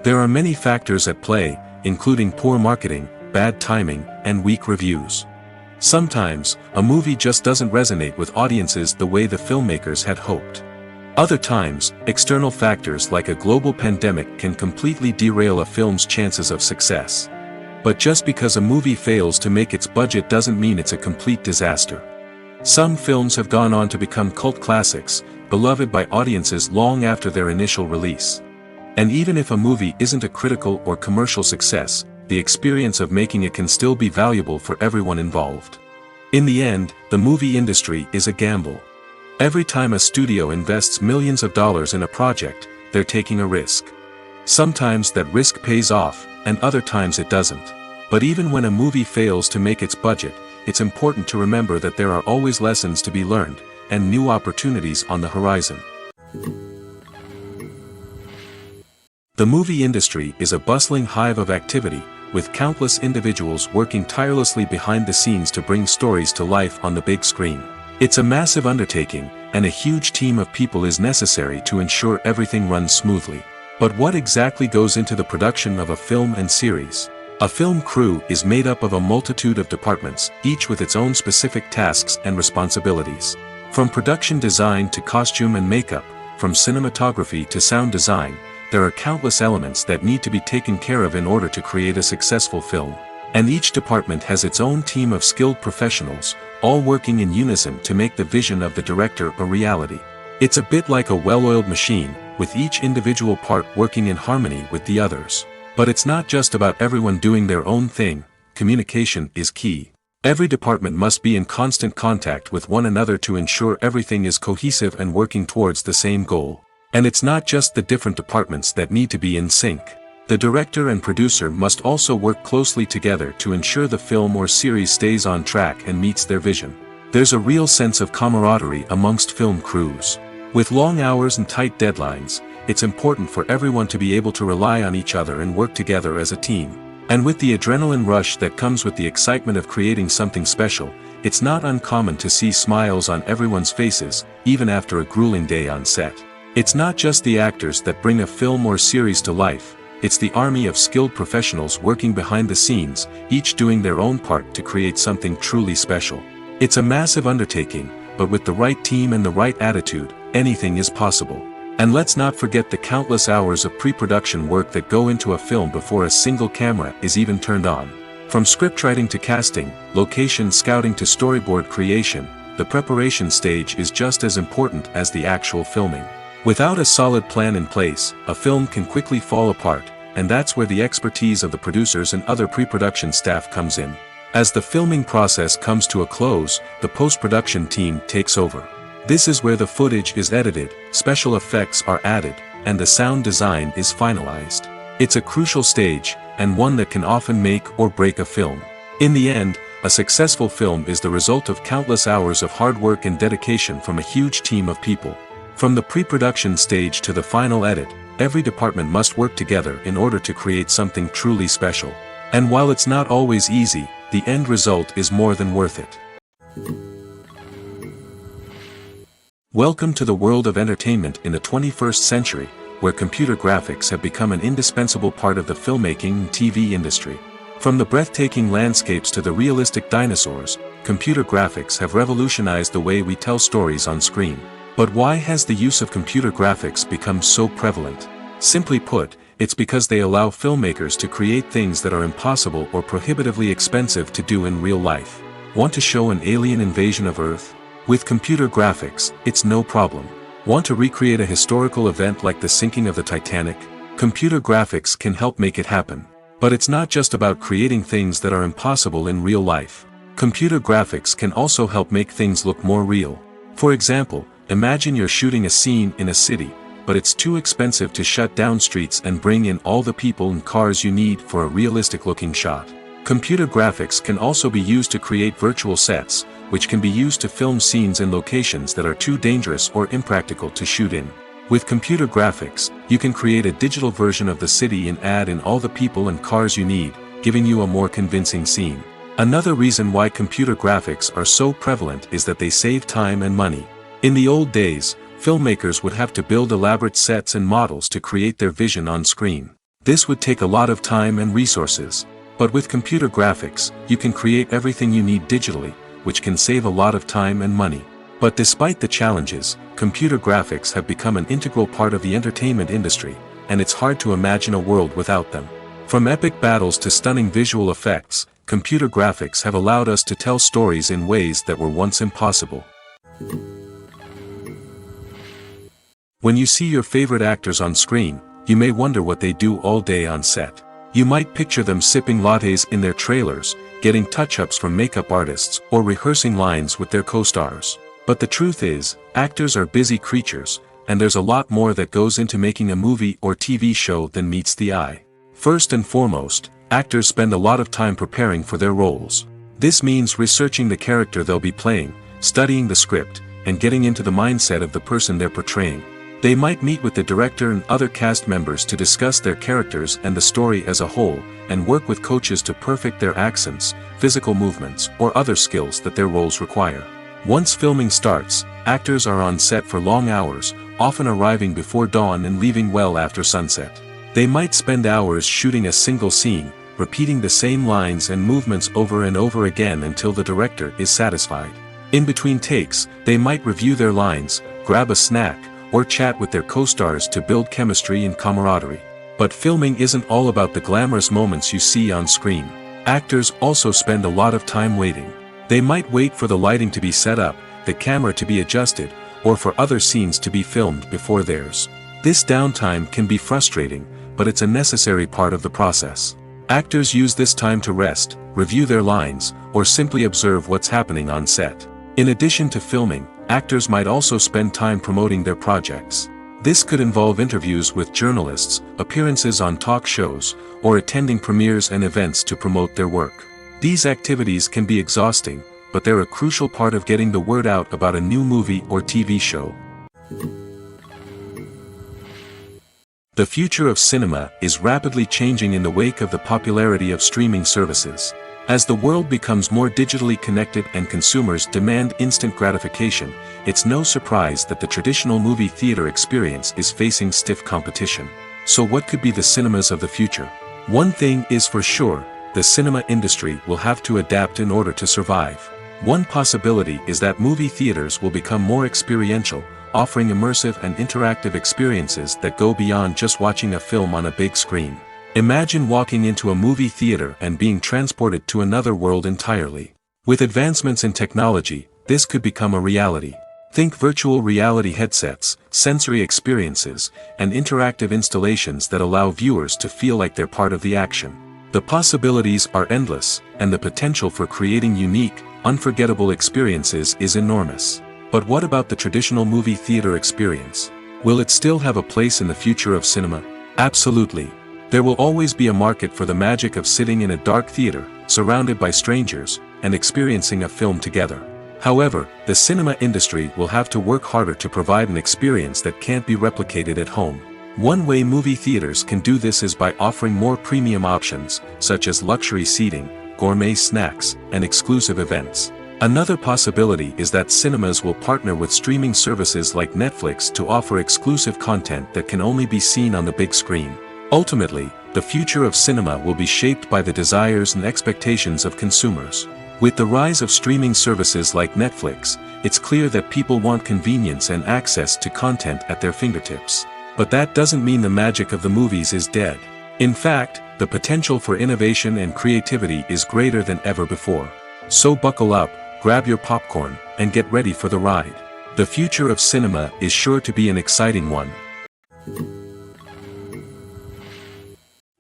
There are many factors at play, including poor marketing, bad timing, and weak reviews. Sometimes, a movie just doesn't resonate with audiences the way the filmmakers had hoped. Other times, external factors like a global pandemic can completely derail a film's chances of success. But just because a movie fails to make its budget doesn't mean it's a complete disaster. Some films have gone on to become cult classics, beloved by audiences long after their initial release. And even if a movie isn't a critical or commercial success, the experience of making it can still be valuable for everyone involved. In the end, the movie industry is a gamble. Every time a studio invests millions of dollars in a project, they're taking a risk. Sometimes that risk pays off, and other times it doesn't. But even when a movie fails to make its budget, it's important to remember that there are always lessons to be learned, and new opportunities on the horizon. The movie industry is a bustling hive of activity, with countless individuals working tirelessly behind the scenes to bring stories to life on the big screen. It's a massive undertaking, and a huge team of people is necessary to ensure everything runs smoothly. But what exactly goes into the production of a film and series? A film crew is made up of a multitude of departments, each with its own specific tasks and responsibilities. From production design to costume and makeup, from cinematography to sound design, there are countless elements that need to be taken care of in order to create a successful film. And each department has its own team of skilled professionals, all working in unison to make the vision of the director a reality. It's a bit like a well-oiled machine, with each individual part working in harmony with the others. But it's not just about everyone doing their own thing. Communication is key. Every department must be in constant contact with one another to ensure everything is cohesive and working towards the same goal. And it's not just the different departments that need to be in sync. The director and producer must also work closely together to ensure the film or series stays on track and meets their vision. There's a real sense of camaraderie amongst film crews. With long hours and tight deadlines, it's important for everyone to be able to rely on each other and work together as a team. And with the adrenaline rush that comes with the excitement of creating something special, it's not uncommon to see smiles on everyone's faces, even after a grueling day on set. It's not just the actors that bring a film or series to life, it's the army of skilled professionals working behind the scenes, each doing their own part to create something truly special. It's a massive undertaking, but with the right team and the right attitude, anything is possible. And let's not forget the countless hours of pre-production work that go into a film before a single camera is even turned on. From scriptwriting to casting, location scouting to storyboard creation, the preparation stage is just as important as the actual filming. Without a solid plan in place, a film can quickly fall apart, and that's where the expertise of the producers and other pre-production staff comes in. As the filming process comes to a close, the post-production team takes over. This is where the footage is edited, special effects are added, and the sound design is finalized. It's a crucial stage, and one that can often make or break a film. In the end, a successful film is the result of countless hours of hard work and dedication from a huge team of people. From the pre-production stage to the final edit, every department must work together in order to create something truly special. And while it's not always easy, the end result is more than worth it. Welcome to the world of entertainment in the 21st century, where computer graphics have become an indispensable part of the filmmaking and TV industry. From the breathtaking landscapes to the realistic dinosaurs, computer graphics have revolutionized the way we tell stories on screen. But why has the use of computer graphics become so prevalent? Simply put, it's because they allow filmmakers to create things that are impossible or prohibitively expensive to do in real life. Want to show an alien invasion of Earth? With computer graphics, it's no problem. Want to recreate a historical event like the sinking of the Titanic? Computer graphics can help make it happen. But it's not just about creating things that are impossible in real life. Computer graphics can also help make things look more real. For example, imagine you're shooting a scene in a city, but it's too expensive to shut down streets and bring in all the people and cars you need for a realistic-looking shot. Computer graphics can also be used to create virtual sets, which can be used to film scenes in locations that are too dangerous or impractical to shoot in. With computer graphics, you can create a digital version of the city and add in all the people and cars you need, giving you a more convincing scene. Another reason why computer graphics are so prevalent is that they save time and money. In the old days, filmmakers would have to build elaborate sets and models to create their vision on screen. This would take a lot of time and resources. But with computer graphics, you can create everything you need digitally, which can save a lot of time and money. But despite the challenges, computer graphics have become an integral part of the entertainment industry, and it's hard to imagine a world without them. From epic battles to stunning visual effects, computer graphics have allowed us to tell stories in ways that were once impossible. When you see your favorite actors on screen, you may wonder what they do all day on set. You might picture them sipping lattes in their trailers, getting touch-ups from makeup artists, or rehearsing lines with their co-stars. But the truth is, actors are busy creatures, and there's a lot more that goes into making a movie or TV show than meets the eye. First and foremost, actors spend a lot of time preparing for their roles. This means researching the character they'll be playing, studying the script, and getting into the mindset of the person they're portraying. They might meet with the director and other cast members to discuss their characters and the story as a whole, and work with coaches to perfect their accents, physical movements, or other skills that their roles require. Once filming starts, actors are on set for long hours, often arriving before dawn and leaving well after sunset. They might spend hours shooting a single scene, repeating the same lines and movements over and over again until the director is satisfied. In between takes, they might review their lines, grab a snack, or chat with their co-stars to build chemistry and camaraderie. But filming isn't all about the glamorous moments you see on screen. Actors also spend a lot of time waiting. They might wait for the lighting to be set up, the camera to be adjusted, or for other scenes to be filmed before theirs. This downtime can be frustrating, but it's a necessary part of the process. Actors use this time to rest, review their lines, or simply observe what's happening on set. In addition to filming, actors might also spend time promoting their projects. This could involve interviews with journalists, appearances on talk shows, or attending premieres and events to promote their work. These activities can be exhausting, but they're a crucial part of getting the word out about a new movie or TV show. The future of cinema is rapidly changing in the wake of the popularity of streaming services. As the world becomes more digitally connected and consumers demand instant gratification, it's no surprise that the traditional movie theater experience is facing stiff competition. So what could be the cinemas of the future? One thing is for sure, the cinema industry will have to adapt in order to survive. One possibility is that movie theaters will become more experiential, offering immersive and interactive experiences that go beyond just watching a film on a big screen. Imagine walking into a movie theater and being transported to another world entirely. With advancements in technology, this could become a reality. Think virtual reality headsets, sensory experiences, and interactive installations that allow viewers to feel like they're part of the action. The possibilities are endless, and the potential for creating unique, unforgettable experiences is enormous. But what about the traditional movie theater experience? Will it still have a place in the future of cinema? Absolutely. There will always be a market for the magic of sitting in a dark theater, surrounded by strangers, and experiencing a film together. However, the cinema industry will have to work harder to provide an experience that can't be replicated at home. One way movie theaters can do this is by offering more premium options, such as luxury seating, gourmet snacks, and exclusive events. Another possibility is that cinemas will partner with streaming services like Netflix to offer exclusive content that can only be seen on the big screen. Ultimately, the future of cinema will be shaped by the desires and expectations of consumers. With the rise of streaming services like Netflix, it's clear that people want convenience and access to content at their fingertips. But that doesn't mean the magic of the movies is dead. In fact, the potential for innovation and creativity is greater than ever before. So buckle up, grab your popcorn, and get ready for the ride. The future of cinema is sure to be an exciting one.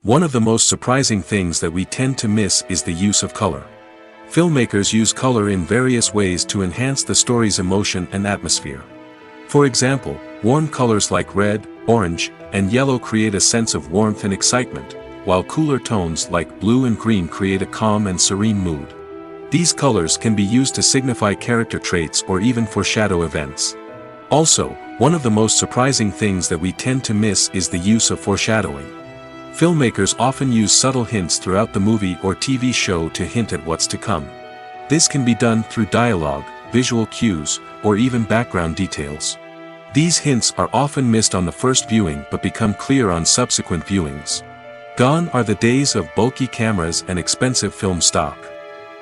One of the most surprising things that we tend to miss is the use of color. Filmmakers use color in various ways to enhance the story's emotion and atmosphere. For example, warm colors like red, orange, and yellow create a sense of warmth and excitement, while cooler tones like blue and green create a calm and serene mood. These colors can be used to signify character traits or even foreshadow events. Also, one of the most surprising things that we tend to miss is the use of foreshadowing. Filmmakers often use subtle hints throughout the movie or TV show to hint at what's to come. This can be done through dialogue, visual cues, or even background details. These hints are often missed on the first viewing but become clear on subsequent viewings. Gone are the days of bulky cameras and expensive film stock.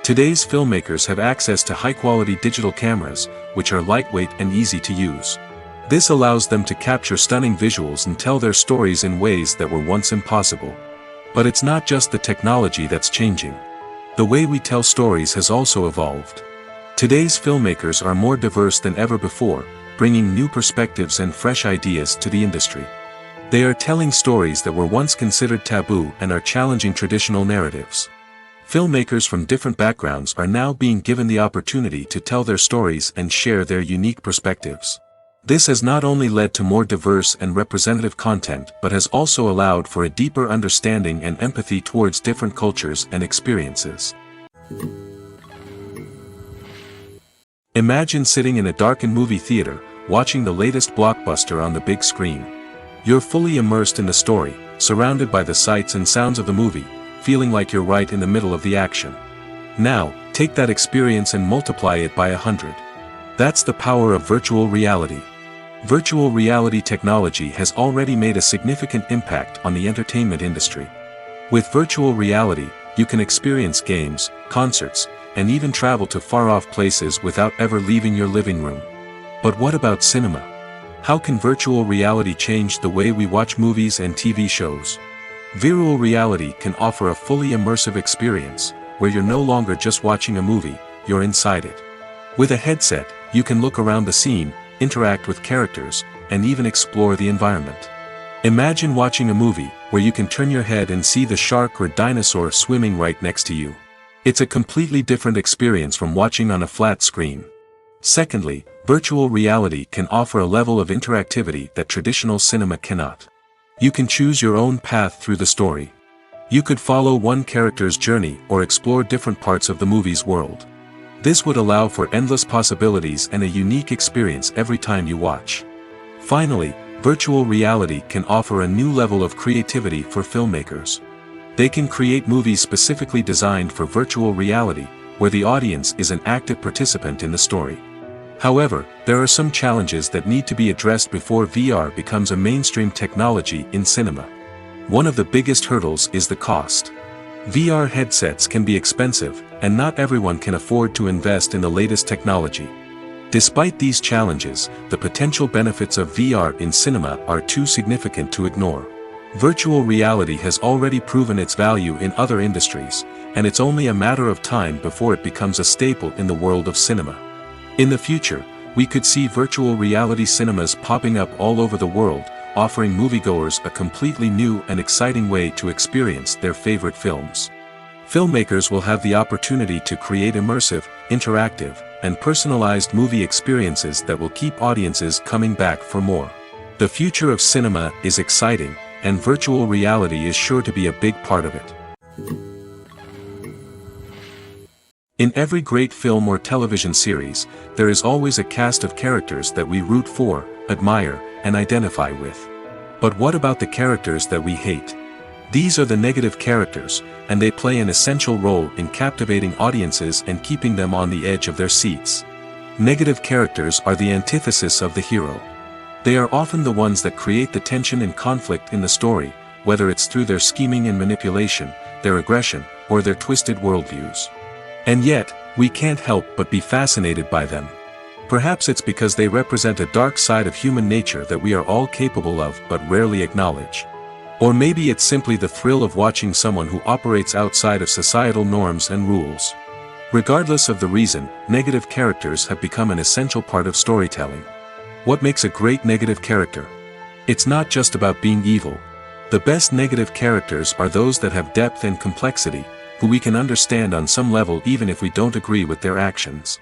Today's filmmakers have access to high-quality digital cameras, which are lightweight and easy to use. This allows them to capture stunning visuals and tell their stories in ways that were once impossible. But it's not just the technology that's changing. The way we tell stories has also evolved. Today's filmmakers are more diverse than ever before, bringing new perspectives and fresh ideas to the industry. They are telling stories that were once considered taboo and are challenging traditional narratives. Filmmakers from different backgrounds are now being given the opportunity to tell their stories and share their unique perspectives. This has not only led to more diverse and representative content but has also allowed for a deeper understanding and empathy towards different cultures and experiences. Imagine sitting in a darkened movie theater, watching the latest blockbuster on the big screen. You're fully immersed in the story, surrounded by the sights and sounds of the movie, feeling like you're right in the middle of the action. Now, take that experience and multiply it by 100. That's the power of virtual reality. Virtual reality technology has already made a significant impact on the entertainment industry. With virtual reality, you can experience games, concerts, and even travel to far-off places without ever leaving your living room. But what about cinema? How can virtual reality change the way we watch movies and TV shows? Virtual reality can offer a fully immersive experience, where you're no longer just watching a movie, you're inside it. With a headset, you can look around the scene, interact with characters, and even explore the environment. Imagine watching a movie where you can turn your head and see the shark or dinosaur swimming right next to you. It's a completely different experience from watching on a flat screen. Secondly, virtual reality can offer a level of interactivity that traditional cinema cannot. You can choose your own path through the story. You could follow one character's journey or explore different parts of the movie's world. This would allow for endless possibilities and a unique experience every time you watch. Finally, virtual reality can offer a new level of creativity for filmmakers. They can create movies specifically designed for virtual reality, where the audience is an active participant in the story. However, there are some challenges that need to be addressed before VR becomes a mainstream technology in cinema. One of the biggest hurdles is the cost. VR headsets can be expensive, and not everyone can afford to invest in the latest technology. Despite these challenges, the potential benefits of VR in cinema are too significant to ignore. Virtual reality has already proven its value in other industries, and it's only a matter of time before it becomes a staple in the world of cinema. In the future, we could see virtual reality cinemas popping up all over the world, offering moviegoers a completely new and exciting way to experience their favorite films. Filmmakers will have the opportunity to create immersive, interactive, and personalized movie experiences that will keep audiences coming back for more. The future of cinema is exciting, and virtual reality is sure to be a big part of it. In every great film or television series, there is always a cast of characters that we root for, admire, and identify with. But what about the characters that we hate? These are the negative characters, and they play an essential role in captivating audiences and keeping them on the edge of their seats. Negative characters are the antithesis of the hero. They are often the ones that create the tension and conflict in the story, whether it's through their scheming and manipulation, their aggression, or their twisted worldviews. And yet, we can't help but be fascinated by them. Perhaps it's because they represent a dark side of human nature that we are all capable of but rarely acknowledge. Or maybe it's simply the thrill of watching someone who operates outside of societal norms and rules. Regardless of the reason, negative characters have become an essential part of storytelling. What makes a great negative character? It's not just about being evil. The best negative characters are those that have depth and complexity, who we can understand on some level even if we don't agree with their actions.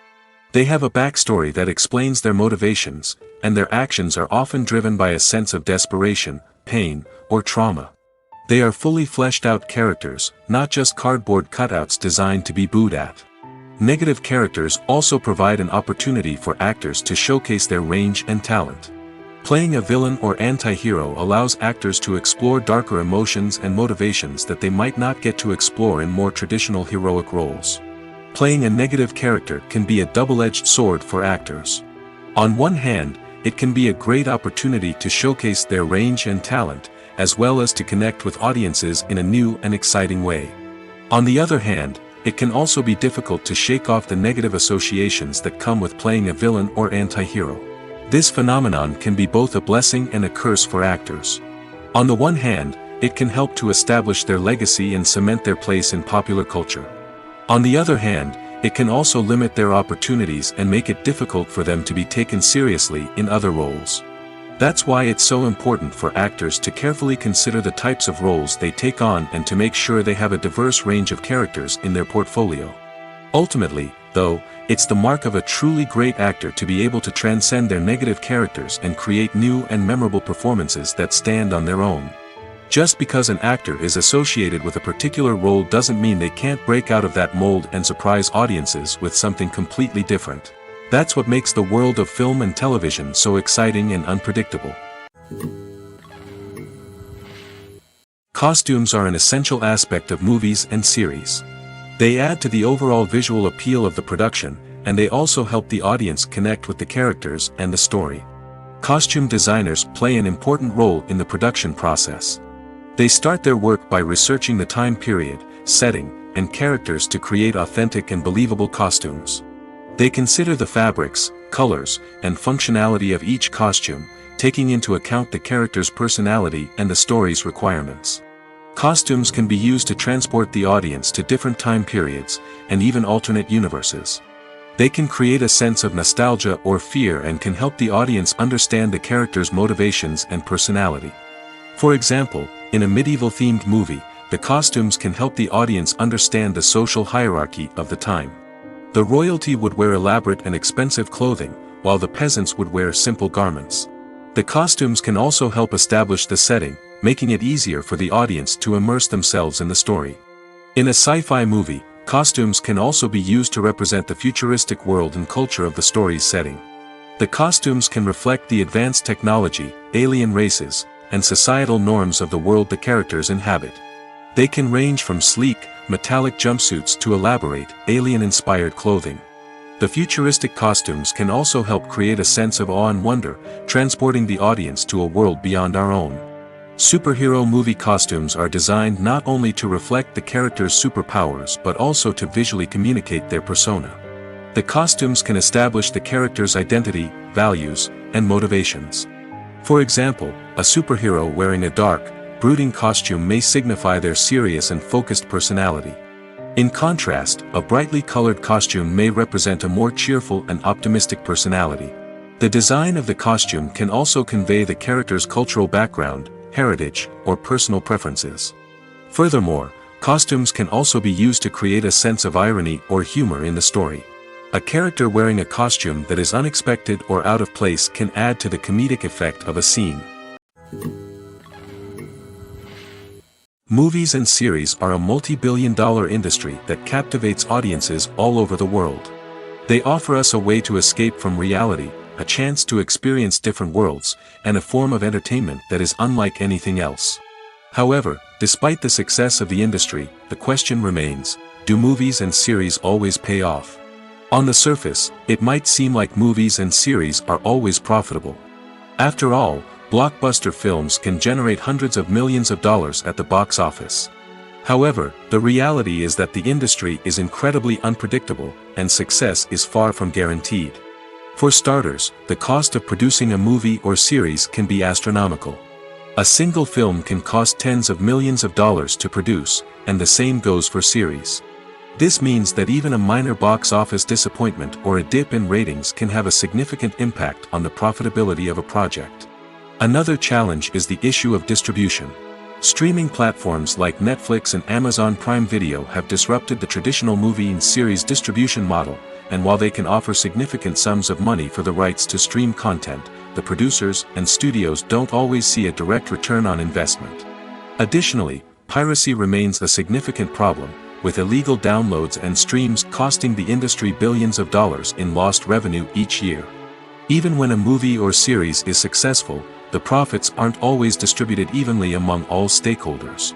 They have a backstory that explains their motivations, and their actions are often driven by a sense of desperation, pain, or trauma. They are fully fleshed out characters, not just cardboard cutouts designed to be booed at. Negative characters also provide an opportunity for actors to showcase their range and talent. Playing a villain or anti-hero allows actors to explore darker emotions and motivations that they might not get to explore in more traditional heroic roles. Playing a negative character can be a double-edged sword for actors. On one hand, it can be a great opportunity to showcase their range and talent, as well as to connect with audiences in a new and exciting way. On the other hand, it can also be difficult to shake off the negative associations that come with playing a villain or anti-hero. This phenomenon can be both a blessing and a curse for actors. On the one hand, it can help to establish their legacy and cement their place in popular culture. On the other hand, it can also limit their opportunities and make it difficult for them to be taken seriously in other roles. That's why it's so important for actors to carefully consider the types of roles they take on and to make sure they have a diverse range of characters in their portfolio. Ultimately, Though, it's the mark of a truly great actor to be able to transcend their negative characters and create new and memorable performances that stand on their own. Just because an actor is associated with a particular role doesn't mean they can't break out of that mold and surprise audiences with something completely different. That's what makes the world of film and television so exciting and unpredictable. Costumes are an essential aspect of movies and series. They add to the overall visual appeal of the production, and they also help the audience connect with the characters and the story. Costume designers play an important role in the production process. They start their work by researching the time period, setting, and characters to create authentic and believable costumes. They consider the fabrics, colors, and functionality of each costume, taking into account the character's personality and the story's requirements. Costumes can be used to transport the audience to different time periods, and even alternate universes. They can create a sense of nostalgia or fear and can help the audience understand the character's motivations and personality. For example, in a medieval-themed movie, the costumes can help the audience understand the social hierarchy of the time. The royalty would wear elaborate and expensive clothing, while the peasants would wear simple garments. The costumes can also help establish the setting, making it easier for the audience to immerse themselves in the story. In a sci-fi movie, costumes can also be used to represent the futuristic world and culture of the story's setting. The costumes can reflect the advanced technology, alien races, and societal norms of the world the characters inhabit. They can range from sleek, metallic jumpsuits to elaborate, alien-inspired clothing. The futuristic costumes can also help create a sense of awe and wonder, transporting the audience to a world beyond our own. Superhero movie costumes are designed not only to reflect the character's superpowers but also to visually communicate their persona. The costumes can establish the character's identity, values, and motivations. For example, a superhero wearing a dark, brooding costume may signify their serious and focused personality. In contrast, a brightly colored costume may represent a more cheerful and optimistic personality. The design of the costume can also convey the character's cultural background, heritage, or personal preferences. Furthermore, costumes can also be used to create a sense of irony or humor in the story. A character wearing a costume that is unexpected or out of place can add to the comedic effect of a scene. Movies and series are a multi-billion-dollar industry that captivates audiences all over the world. They offer us a way to escape from reality, a chance to experience different worlds, and a form of entertainment that is unlike anything else. However, despite the success of the industry, the question remains, do movies and series always pay off? On the surface, it might seem like movies and series are always profitable. After all, blockbuster films can generate hundreds of millions of dollars at the box office. However, the reality is that the industry is incredibly unpredictable, and success is far from guaranteed. For starters, the cost of producing a movie or series can be astronomical. A single film can cost tens of millions of dollars to produce, and the same goes for series. This means that even a minor box office disappointment or a dip in ratings can have a significant impact on the profitability of a project. Another challenge is the issue of distribution. Streaming platforms like Netflix and Amazon Prime Video have disrupted the traditional movie and series distribution model, and while they can offer significant sums of money for the rights to stream content, the producers and studios don't always see a direct return on investment. Additionally, piracy remains a significant problem, with illegal downloads and streams costing the industry billions of dollars in lost revenue each year. Even when a movie or series is successful, the profits aren't always distributed evenly among all stakeholders.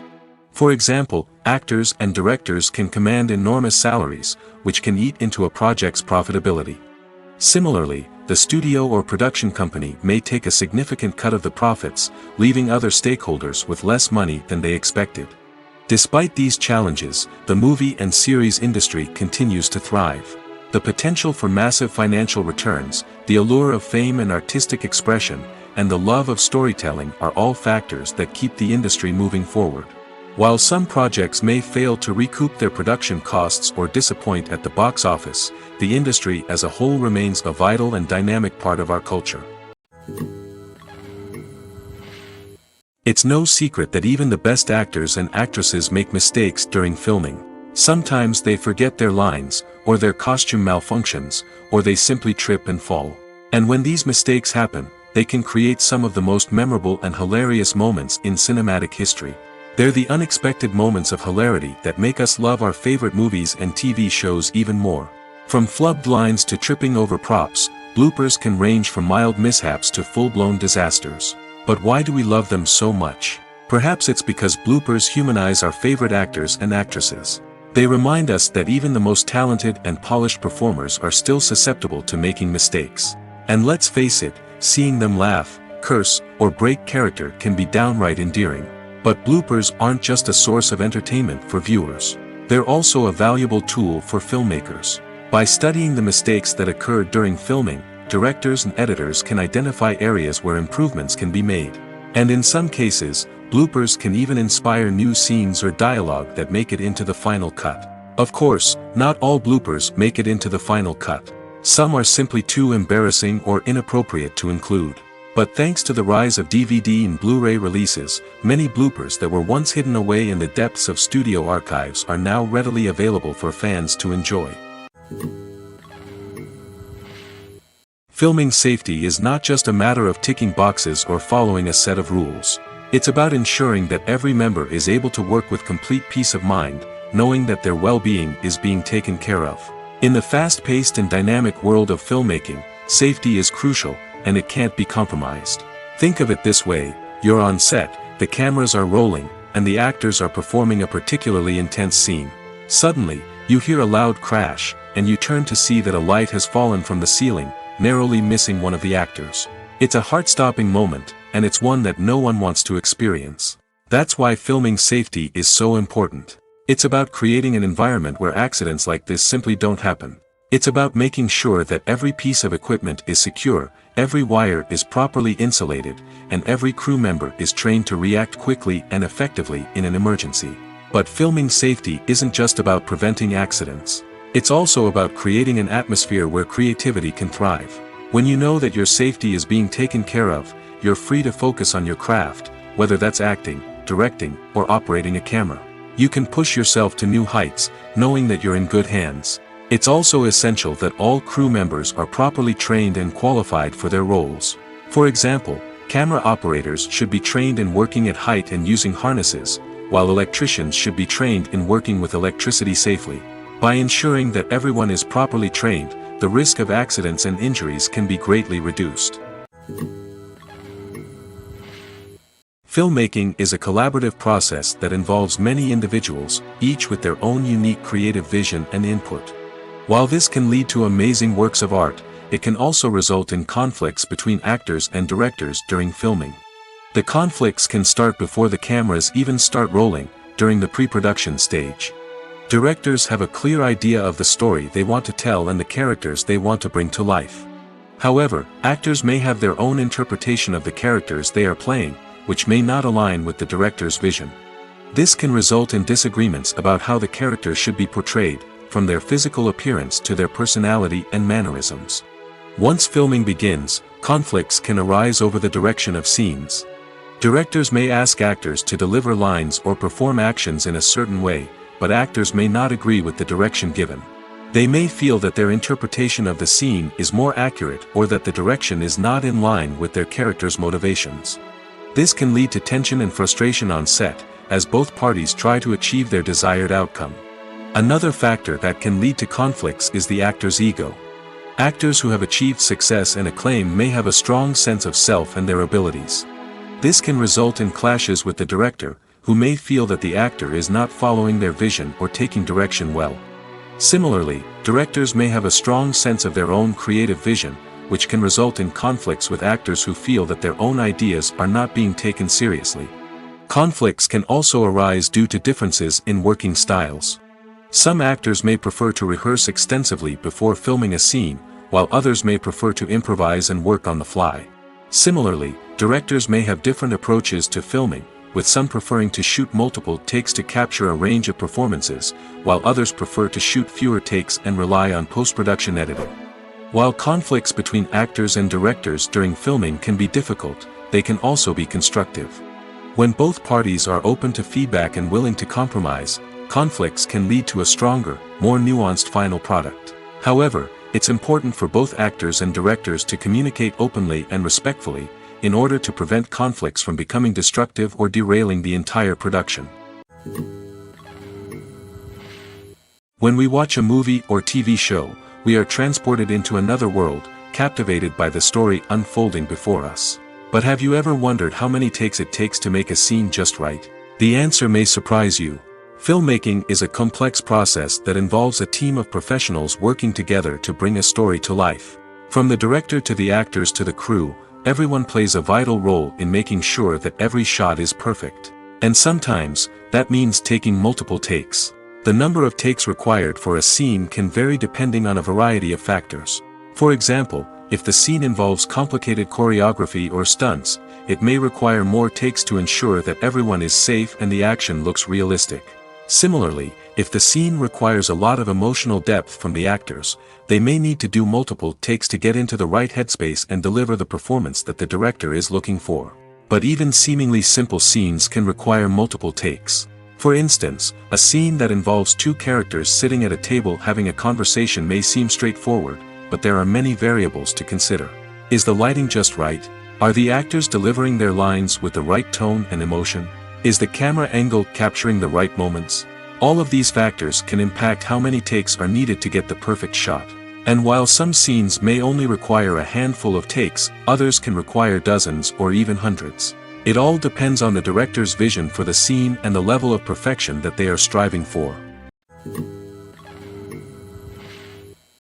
For example, actors and directors can command enormous salaries, which can eat into a project's profitability. Similarly, the studio or production company may take a significant cut of the profits, leaving other stakeholders with less money than they expected. Despite these challenges, the movie and series industry continues to thrive. The potential for massive financial returns, the allure of fame and artistic expression, and the love of storytelling are all factors that keep the industry moving forward. While some projects may fail to recoup their production costs or disappoint at the box office, the industry as a whole remains a vital and dynamic part of our culture. It's no secret that even the best actors and actresses make mistakes during filming. Sometimes they forget their lines, or their costume malfunctions, or they simply trip and fall. And when these mistakes happen, they can create some of the most memorable and hilarious moments in cinematic history. They're the unexpected moments of hilarity that make us love our favorite movies and TV shows even more. From flubbed lines to tripping over props, bloopers can range from mild mishaps to full-blown disasters. But why do we love them so much? Perhaps it's because bloopers humanize our favorite actors and actresses. They remind us that even the most talented and polished performers are still susceptible to making mistakes. And let's face it, seeing them laugh, curse, or break character can be downright endearing. But bloopers aren't just a source of entertainment for viewers. They're also a valuable tool for filmmakers. By studying the mistakes that occurred during filming, directors and editors can identify areas where improvements can be made. And in some cases, bloopers can even inspire new scenes or dialogue that make it into the final cut. Of course, not all bloopers make it into the final cut. Some are simply too embarrassing or inappropriate to include. But thanks to the rise of DVD and Blu-ray releases, many bloopers that were once hidden away in the depths of studio archives are now readily available for fans to enjoy. Filming safety is not just a matter of ticking boxes or following a set of rules. It's about ensuring that every member is able to work with complete peace of mind, knowing that their well-being is being taken care of. In the fast-paced and dynamic world of filmmaking, safety is crucial, and it can't be compromised. Think of it this way: you're on set, the cameras are rolling, and the actors are performing a particularly intense scene. Suddenly, you hear a loud crash, and you turn to see that a light has fallen from the ceiling, narrowly missing one of the actors. It's a heart-stopping moment, and it's one that no one wants to experience. That's why filming safety is so important. It's about creating an environment where accidents like this simply don't happen. It's about making sure that every piece of equipment is secure, every wire is properly insulated, and every crew member is trained to react quickly and effectively in an emergency. But filming safety isn't just about preventing accidents. It's also about creating an atmosphere where creativity can thrive. When you know that your safety is being taken care of, you're free to focus on your craft, whether that's acting, directing, or operating a camera. You can push yourself to new heights, knowing that you're in good hands. It's also essential that all crew members are properly trained and qualified for their roles. For example, camera operators should be trained in working at height and using harnesses, while electricians should be trained in working with electricity safely. By ensuring that everyone is properly trained, the risk of accidents and injuries can be greatly reduced. Filmmaking is a collaborative process that involves many individuals, each with their own unique creative vision and input. While this can lead to amazing works of art, it can also result in conflicts between actors and directors during filming. The conflicts can start before the cameras even start rolling, during the pre-production stage. Directors have a clear idea of the story they want to tell and the characters they want to bring to life. However, actors may have their own interpretation of the characters they are playing, which may not align with the director's vision. This can result in disagreements about how the characters should be portrayed, from their physical appearance to their personality and mannerisms. Once filming begins, conflicts can arise over the direction of scenes. Directors may ask actors to deliver lines or perform actions in a certain way, but actors may not agree with the direction given. They may feel that their interpretation of the scene is more accurate or that the direction is not in line with their character's motivations. This can lead to tension and frustration on set, as both parties try to achieve their desired outcome. Another factor that can lead to conflicts is the actor's ego. Actors who have achieved success and acclaim may have a strong sense of self and their abilities. This can result in clashes with the director, who may feel that the actor is not following their vision or taking direction well. Similarly, directors may have a strong sense of their own creative vision, which can result in conflicts with actors who feel that their own ideas are not being taken seriously. Conflicts can also arise due to differences in working styles. Some actors may prefer to rehearse extensively before filming a scene, while others may prefer to improvise and work on the fly. Similarly, directors may have different approaches to filming, with some preferring to shoot multiple takes to capture a range of performances, while others prefer to shoot fewer takes and rely on post-production editing. While conflicts between actors and directors during filming can be difficult, they can also be constructive. When both parties are open to feedback and willing to compromise, conflicts can lead to a stronger, more nuanced final product. However, it's important for both actors and directors to communicate openly and respectfully, in order to prevent conflicts from becoming destructive or derailing the entire production. When we watch a movie or TV show, we are transported into another world, captivated by the story unfolding before us. But have you ever wondered how many takes it takes to make a scene just right? The answer may surprise you. Filmmaking is a complex process that involves a team of professionals working together to bring a story to life. From the director to the actors to the crew, everyone plays a vital role in making sure that every shot is perfect. And sometimes, that means taking multiple takes. The number of takes required for a scene can vary depending on a variety of factors. For example, if the scene involves complicated choreography or stunts, it may require more takes to ensure that everyone is safe and the action looks realistic. Similarly, if the scene requires a lot of emotional depth from the actors, they may need to do multiple takes to get into the right headspace and deliver the performance that the director is looking for. But even seemingly simple scenes can require multiple takes. For instance, a scene that involves two characters sitting at a table having a conversation may seem straightforward, but there are many variables to consider. Is the lighting just right? Are the actors delivering their lines with the right tone and emotion? Is the camera angle capturing the right moments? All of these factors can impact how many takes are needed to get the perfect shot. And while some scenes may only require a handful of takes, others can require dozens or even hundreds. It all depends on the director's vision for the scene and the level of perfection that they are striving for.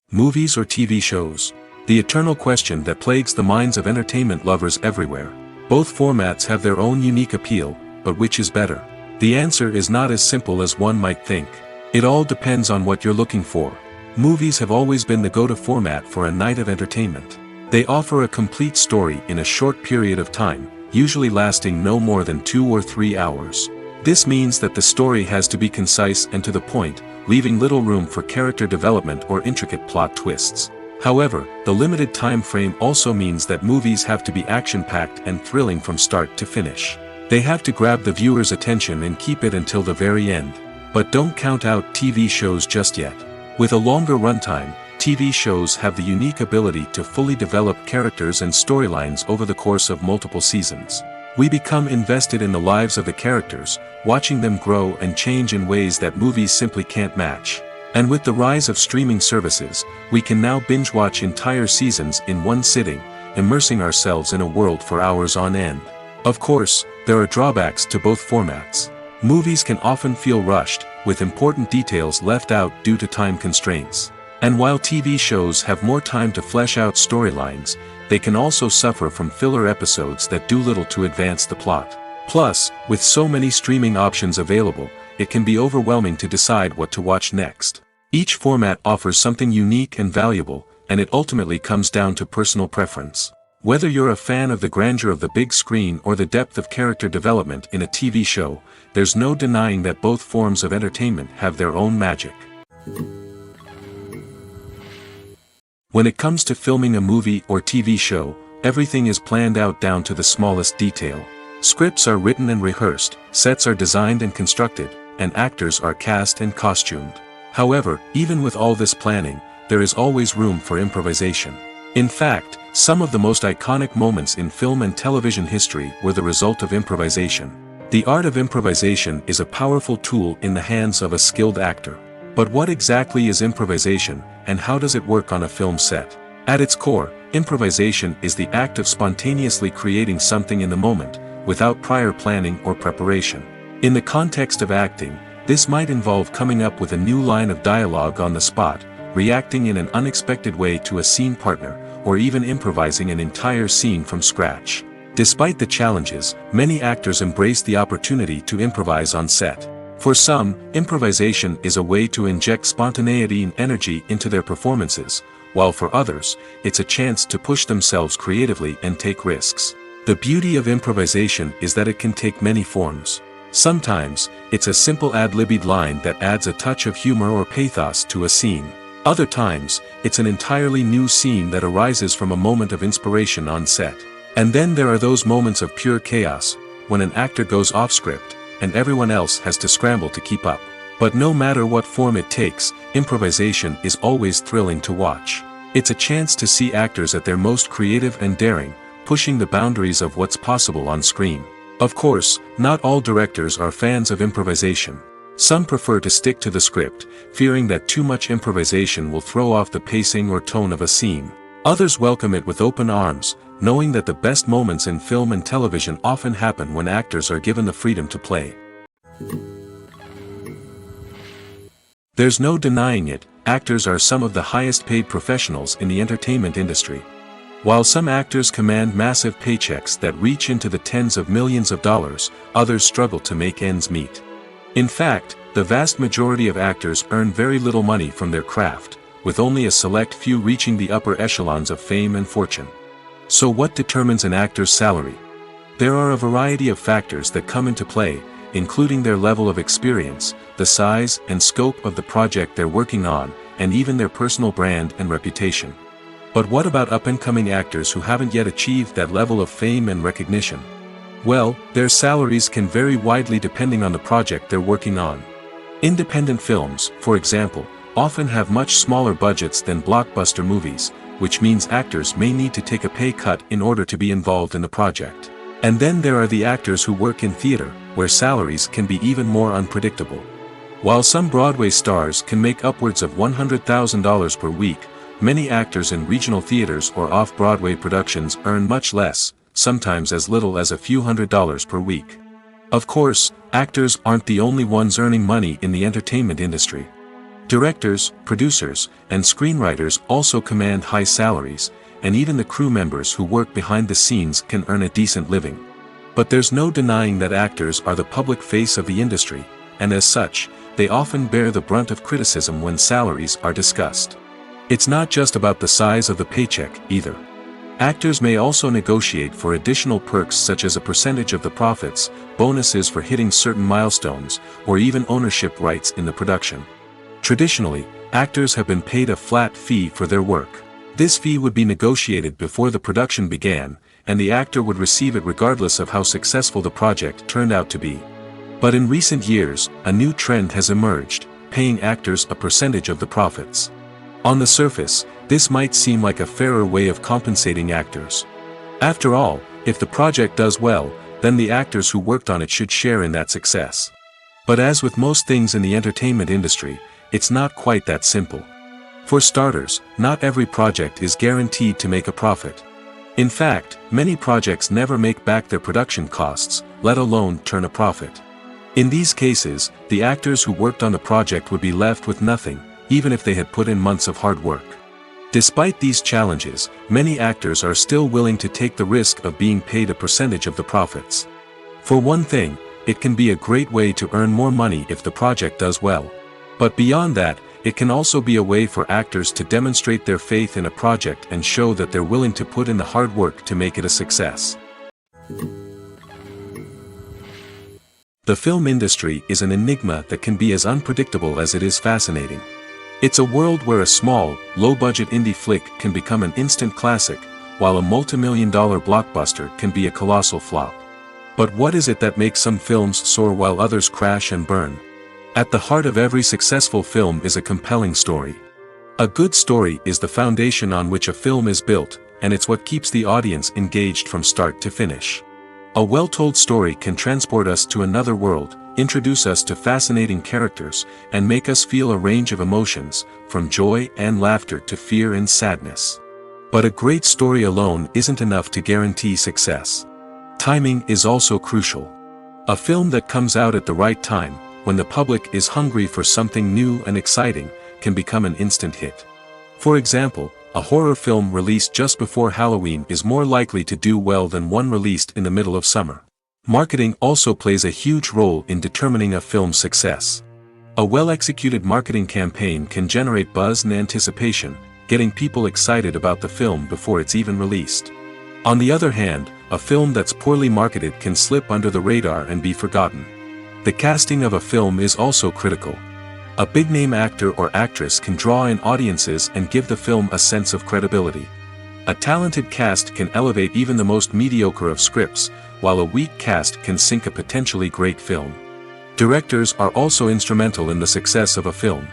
Movies or TV shows? The eternal question that plagues the minds of entertainment lovers everywhere. Both formats have their own unique appeal, but which is better? The answer is not as simple as one might think. It all depends on what you're looking for. Movies have always been the go-to format for a night of entertainment. They offer a complete story in a short period of time, usually lasting no more than 2 or 3 hours. This means that the story has to be concise and to the point, leaving little room for character development or intricate plot twists. However, the limited time frame also means that movies have to be action-packed and thrilling from start to finish. They have to grab the viewer's attention and keep it until the very end. But don't count out TV shows just yet. With a longer runtime, TV shows have the unique ability to fully develop characters and storylines over the course of multiple seasons. We become invested in the lives of the characters, watching them grow and change in ways that movies simply can't match. And with the rise of streaming services, we can now binge-watch entire seasons in one sitting, immersing ourselves in a world for hours on end. Of course, there are drawbacks to both formats. Movies can often feel rushed, with important details left out due to time constraints. And while TV shows have more time to flesh out storylines, they can also suffer from filler episodes that do little to advance the plot. Plus, with so many streaming options available, it can be overwhelming to decide what to watch next. Each format offers something unique and valuable, and it ultimately comes down to personal preference. Whether you're a fan of the grandeur of the big screen or the depth of character development in a TV show, there's no denying that both forms of entertainment have their own magic. When it comes to filming a movie or TV show, everything is planned out down to the smallest detail. Scripts are written and rehearsed, sets are designed and constructed, and actors are cast and costumed. However, even with all this planning, there is always room for improvisation. In fact, some of the most iconic moments in film and television history were the result of improvisation. The art of improvisation is a powerful tool in the hands of a skilled actor. But what exactly is improvisation, and how does it work on a film set? At its core, improvisation is the act of spontaneously creating something in the moment, without prior planning or preparation. In the context of acting, this might involve coming up with a new line of dialogue on the spot, reacting in an unexpected way to a scene partner, or even improvising an entire scene from scratch. Despite the challenges, many actors embrace the opportunity to improvise on set. For some, improvisation is a way to inject spontaneity and energy into their performances, while for others, it's a chance to push themselves creatively and take risks. The beauty of improvisation is that it can take many forms. Sometimes, it's a simple ad-libbed line that adds a touch of humor or pathos to a scene. Other times, it's an entirely new scene that arises from a moment of inspiration on set. And then there are those moments of pure chaos, when an actor goes off script, and everyone else has to scramble to keep up. But no matter what form it takes, improvisation is always thrilling to watch. It's a chance to see actors at their most creative and daring, pushing the boundaries of what's possible on screen. Of course, not all directors are fans of improvisation. Some prefer to stick to the script, fearing that too much improvisation will throw off the pacing or tone of a scene. Others welcome it with open arms, knowing that the best moments in film and television often happen when actors are given the freedom to play. There's no denying it, actors are some of the highest paid professionals in the entertainment industry. While some actors command massive paychecks that reach into the tens of millions of dollars, others struggle to make ends meet. In fact, the vast majority of actors earn very little money from their craft, with only a select few reaching the upper echelons of fame and fortune. So what determines an actor's salary? There are a variety of factors that come into play, including their level of experience, the size and scope of the project they're working on, and even their personal brand and reputation. But what about up-and-coming actors who haven't yet achieved that level of fame and recognition? Well, their salaries can vary widely depending on the project they're working on. Independent films, for example, often have much smaller budgets than blockbuster movies, which means actors may need to take a pay cut in order to be involved in the project. And then there are the actors who work in theater, where salaries can be even more unpredictable. While some Broadway stars can make upwards of $100,000 per week, many actors in regional theaters or off-Broadway productions earn much less, sometimes as little as a few $100s per week. Of course, actors aren't the only ones earning money in the entertainment industry. Directors, producers, and screenwriters also command high salaries, and even the crew members who work behind the scenes can earn a decent living. But there's no denying that actors are the public face of the industry, and as such, they often bear the brunt of criticism when salaries are discussed. It's not just about the size of the paycheck, either. Actors may also negotiate for additional perks such as a percentage of the profits, bonuses for hitting certain milestones, or even ownership rights in the production. Traditionally, actors have been paid a flat fee for their work. This fee would be negotiated before the production began, and the actor would receive it regardless of how successful the project turned out to be. But in recent years, a new trend has emerged, paying actors a percentage of the profits. On the surface, this might seem like a fairer way of compensating actors. After all, if the project does well, then the actors who worked on it should share in that success. But as with most things in the entertainment industry, it's not quite that simple. For starters, not every project is guaranteed to make a profit. In fact, many projects never make back their production costs, let alone turn a profit. In these cases, the actors who worked on the project would be left with nothing, even if they had put in months of hard work. Despite these challenges, many actors are still willing to take the risk of being paid a percentage of the profits. For one thing, it can be a great way to earn more money if the project does well. But beyond that, it can also be a way for actors to demonstrate their faith in a project and show that they're willing to put in the hard work to make it a success. The film industry is an enigma that can be as unpredictable as it is fascinating. It's a world where a small, low-budget indie flick can become an instant classic, while a multi-million-dollar blockbuster can be a colossal flop. But what is it that makes some films soar while others crash and burn? At the heart of every successful film is a compelling story. A good story is the foundation on which a film is built, and it's what keeps the audience engaged from start to finish. A well-told story can transport us to another world, introduce us to fascinating characters, and make us feel a range of emotions, from joy and laughter to fear and sadness. But a great story alone isn't enough to guarantee success. Timing is also crucial. A film that comes out at the right time, when the public is hungry for something new and exciting, can become an instant hit. For example, a horror film released just before Halloween is more likely to do well than one released in the middle of summer. Marketing also plays a huge role in determining a film's success. A well-executed marketing campaign can generate buzz and anticipation, getting people excited about the film before it's even released. On the other hand, a film that's poorly marketed can slip under the radar and be forgotten. The casting of a film is also critical. A big-name actor or actress can draw in audiences and give the film a sense of credibility. A talented cast can elevate even the most mediocre of scripts, while a weak cast can sink a potentially great film. Directors are also instrumental in the success of a film.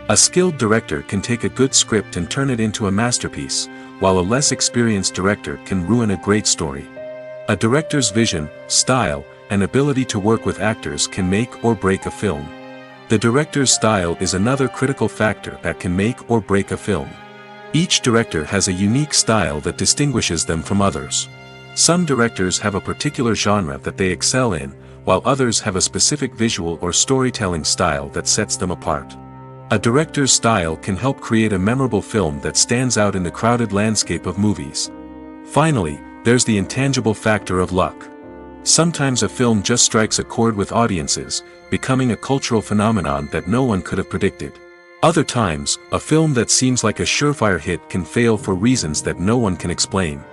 A skilled director can take a good script and turn it into a masterpiece, while a less experienced director can ruin a great story. A director's vision, style, and ability to work with actors can make or break a film. The director's style is another critical factor that can make or break a film. Each director has a unique style that distinguishes them from others. Some directors have a particular genre that they excel in, while others have a specific visual or storytelling style that sets them apart. A director's style can help create a memorable film that stands out in the crowded landscape of movies. Finally, there's the intangible factor of luck. Sometimes a film just strikes a chord with audiences, becoming a cultural phenomenon that no one could have predicted. Other times, a film that seems like a surefire hit can fail for reasons that no one can explain.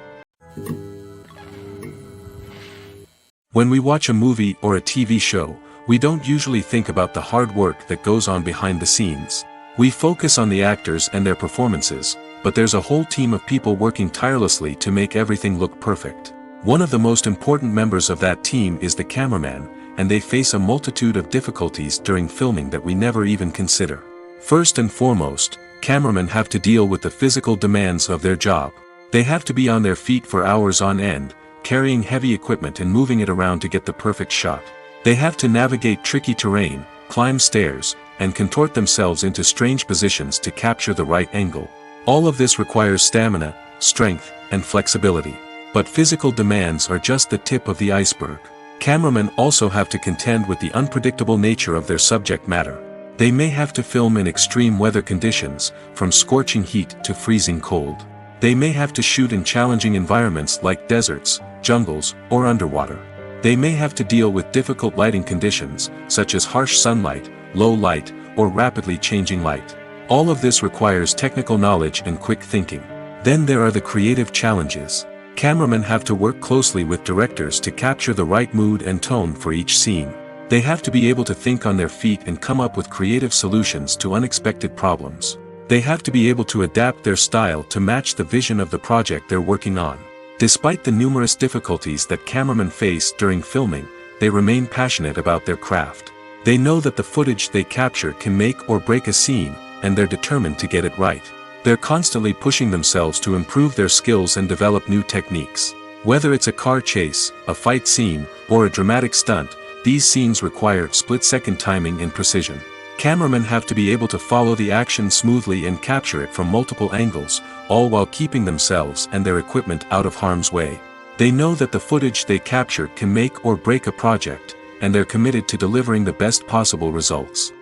When we watch a movie or a TV show, we don't usually think about the hard work that goes on behind the scenes. We focus on the actors and their performances, but there's a whole team of people working tirelessly to make everything look perfect. One of the most important members of that team is the cameraman, and they face a multitude of difficulties during filming that we never even consider. First and foremost, cameramen have to deal with the physical demands of their job. They have to be on their feet for hours on end, carrying heavy equipment and moving it around to get the perfect shot. They have to navigate tricky terrain, climb stairs, and contort themselves into strange positions to capture the right angle. All of this requires stamina, strength, and flexibility. But physical demands are just the tip of the iceberg. Cameramen also have to contend with the unpredictable nature of their subject matter. They may have to film in extreme weather conditions, from scorching heat to freezing cold. They may have to shoot in challenging environments like deserts, jungles, or underwater. They may have to deal with difficult lighting conditions, such as harsh sunlight, low light, or rapidly changing light. All of this requires technical knowledge and quick thinking. Then there are the creative challenges. Cameramen have to work closely with directors to capture the right mood and tone for each scene. They have to be able to think on their feet and come up with creative solutions to unexpected problems. They have to be able to adapt their style to match the vision of the project they're working on. Despite the numerous difficulties that cameramen face during filming, they remain passionate about their craft. They know that the footage they capture can make or break a scene, and they're determined to get it right. They're constantly pushing themselves to improve their skills and develop new techniques. Whether it's a car chase, a fight scene, or a dramatic stunt, these scenes require split-second timing and precision. Cameramen have to be able to follow the action smoothly and capture it from multiple angles, all while keeping themselves and their equipment out of harm's way. They know that the footage they capture can make or break a project, and they're committed to delivering the best possible results.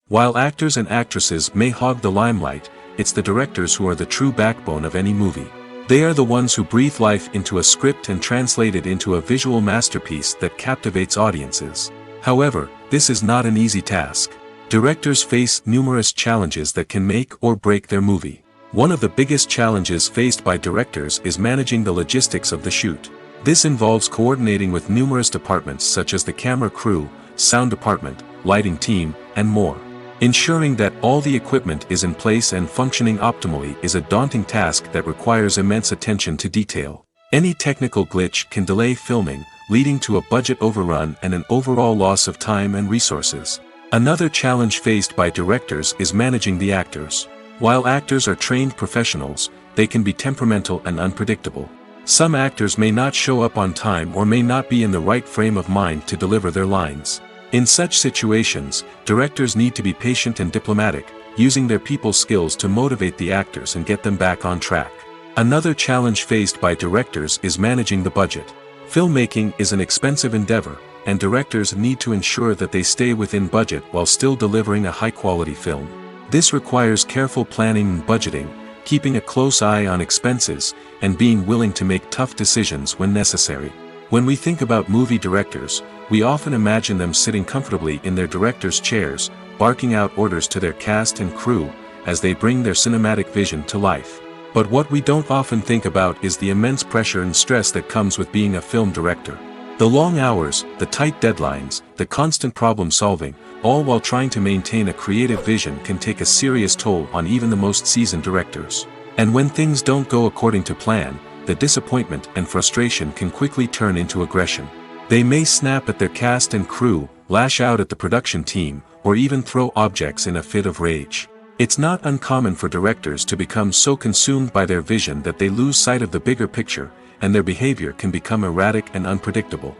While actors and actresses may hog the limelight, it's the directors who are the true backbone of any movie. They are the ones who breathe life into a script and translate it into a visual masterpiece that captivates audiences. However, this is not an easy task. Directors face numerous challenges that can make or break their movie. One of the biggest challenges faced by directors is managing the logistics of the shoot. This involves coordinating with numerous departments such as the camera crew, sound department, lighting team, and more. Ensuring that all the equipment is in place and functioning optimally is a daunting task that requires immense attention to detail. Any technical glitch can delay filming, leading to a budget overrun and an overall loss of time and resources. Another challenge faced by directors is managing the actors. While actors are trained professionals, they can be temperamental and unpredictable. Some actors may not show up on time or may not be in the right frame of mind to deliver their lines. In such situations, directors need to be patient and diplomatic, using their people skills to motivate the actors and get them back on track. Another challenge faced by directors is managing the budget. Filmmaking is an expensive endeavor, and directors need to ensure that they stay within budget while still delivering a high-quality film. This requires careful planning and budgeting, keeping a close eye on expenses, and being willing to make tough decisions when necessary. When we think about movie directors, we often imagine them sitting comfortably in their director's chairs, barking out orders to their cast and crew, as they bring their cinematic vision to life. But what we don't often think about is the immense pressure and stress that comes with being a film director. The long hours, the tight deadlines, the constant problem solving, all while trying to maintain a creative vision can take a serious toll on even the most seasoned directors. And when things don't go according to plan, the disappointment and frustration can quickly turn into aggression. They may snap at their cast and crew, lash out at the production team, or even throw objects in a fit of rage. It's not uncommon for directors to become so consumed by their vision that they lose sight of the bigger picture, and their behavior can become erratic and unpredictable.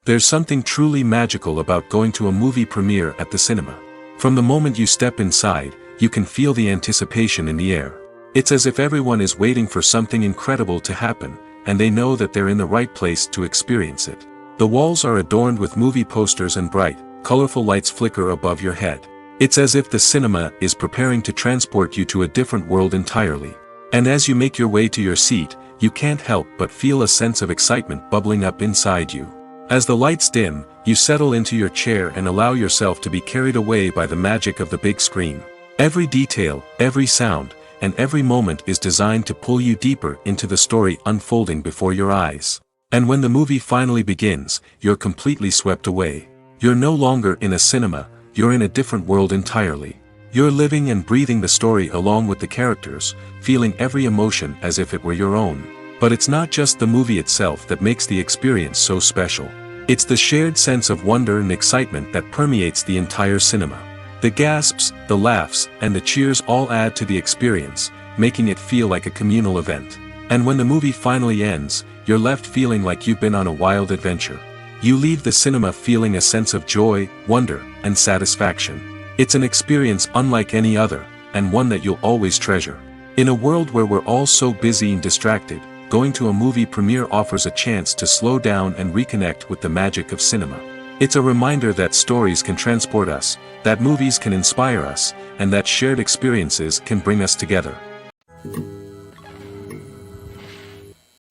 There's something truly magical about going to a movie premiere at the cinema. From the moment you step inside, you can feel the anticipation in the air. It's as if everyone is waiting for something incredible to happen, and they know that they're in the right place to experience it. The walls are adorned with movie posters and bright, colorful lights flicker above your head. It's as if the cinema is preparing to transport you to a different world entirely. And as you make your way to your seat, you can't help but feel a sense of excitement bubbling up inside you. As the lights dim, you settle into your chair and allow yourself to be carried away by the magic of the big screen. Every detail, every sound, and every moment is designed to pull you deeper into the story unfolding before your eyes. And when the movie finally begins, you're completely swept away. You're no longer in a cinema, you're in a different world entirely. You're living and breathing the story along with the characters, feeling every emotion as if it were your own. But it's not just the movie itself that makes the experience so special. It's the shared sense of wonder and excitement that permeates the entire cinema. The gasps, the laughs, and the cheers all add to the experience, making it feel like a communal event. And when the movie finally ends, you're left feeling like you've been on a wild adventure. You leave the cinema feeling a sense of joy, wonder, and satisfaction. It's an experience unlike any other, and one that you'll always treasure. In a world where we're all so busy and distracted, going to a movie premiere offers a chance to slow down and reconnect with the magic of cinema. It's a reminder that stories can transport us, that movies can inspire us, and that shared experiences can bring us together.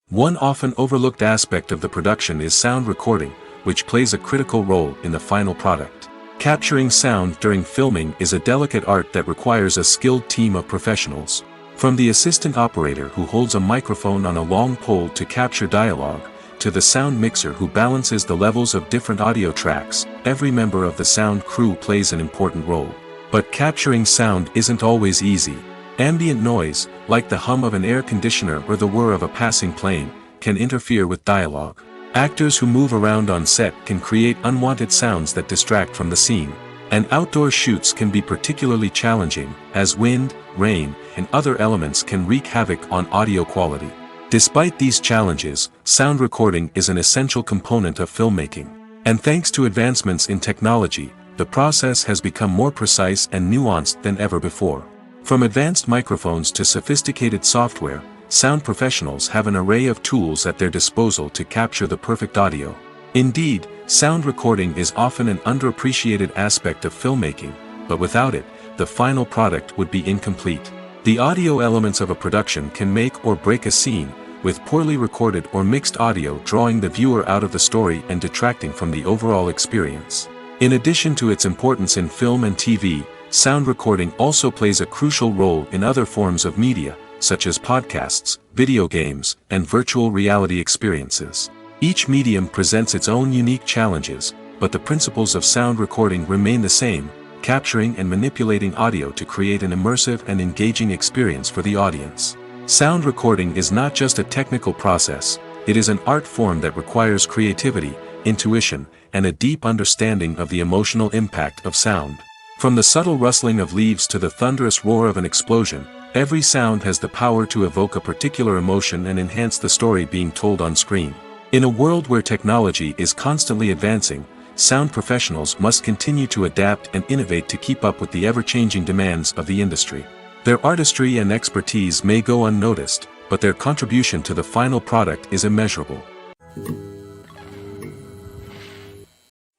One often overlooked aspect of the production is sound recording, which plays a critical role in the final product. Capturing sound during filming is a delicate art that requires a skilled team of professionals. From the assistant operator who holds a microphone on a long pole to capture dialogue, to the sound mixer who balances the levels of different audio tracks, every member of the sound crew plays an important role. But capturing sound isn't always easy. Ambient noise, like the hum of an air conditioner or the whir of a passing plane, can interfere with dialogue. Actors who move around on set can create unwanted sounds that distract from the scene. And outdoor shoots can be particularly challenging, as wind, rain, and other elements can wreak havoc on audio quality. Despite these challenges, sound recording is an essential component of filmmaking. And thanks to advancements in technology, the process has become more precise and nuanced than ever before. From advanced microphones to sophisticated software, sound professionals have an array of tools at their disposal to capture the perfect audio. Indeed, sound recording is often an underappreciated aspect of filmmaking, but without it, the final product would be incomplete. The audio elements of a production can make or break a scene, with poorly recorded or mixed audio drawing the viewer out of the story and detracting from the overall experience. In addition to its importance in film and TV, sound recording also plays a crucial role in other forms of media, such as podcasts, video games, and virtual reality experiences. Each medium presents its own unique challenges, but the principles of sound recording remain the same, capturing and manipulating audio to create an immersive and engaging experience for the audience. Sound recording is not just a technical process, it is an art form that requires creativity, intuition, and a deep understanding of the emotional impact of sound. From the subtle rustling of leaves to the thunderous roar of an explosion, every sound has the power to evoke a particular emotion and enhance the story being told on screen. In a world where technology is constantly advancing, sound professionals must continue to adapt and innovate to keep up with the ever-changing demands of the industry. Their artistry and expertise may go unnoticed, but their contribution to the final product is immeasurable.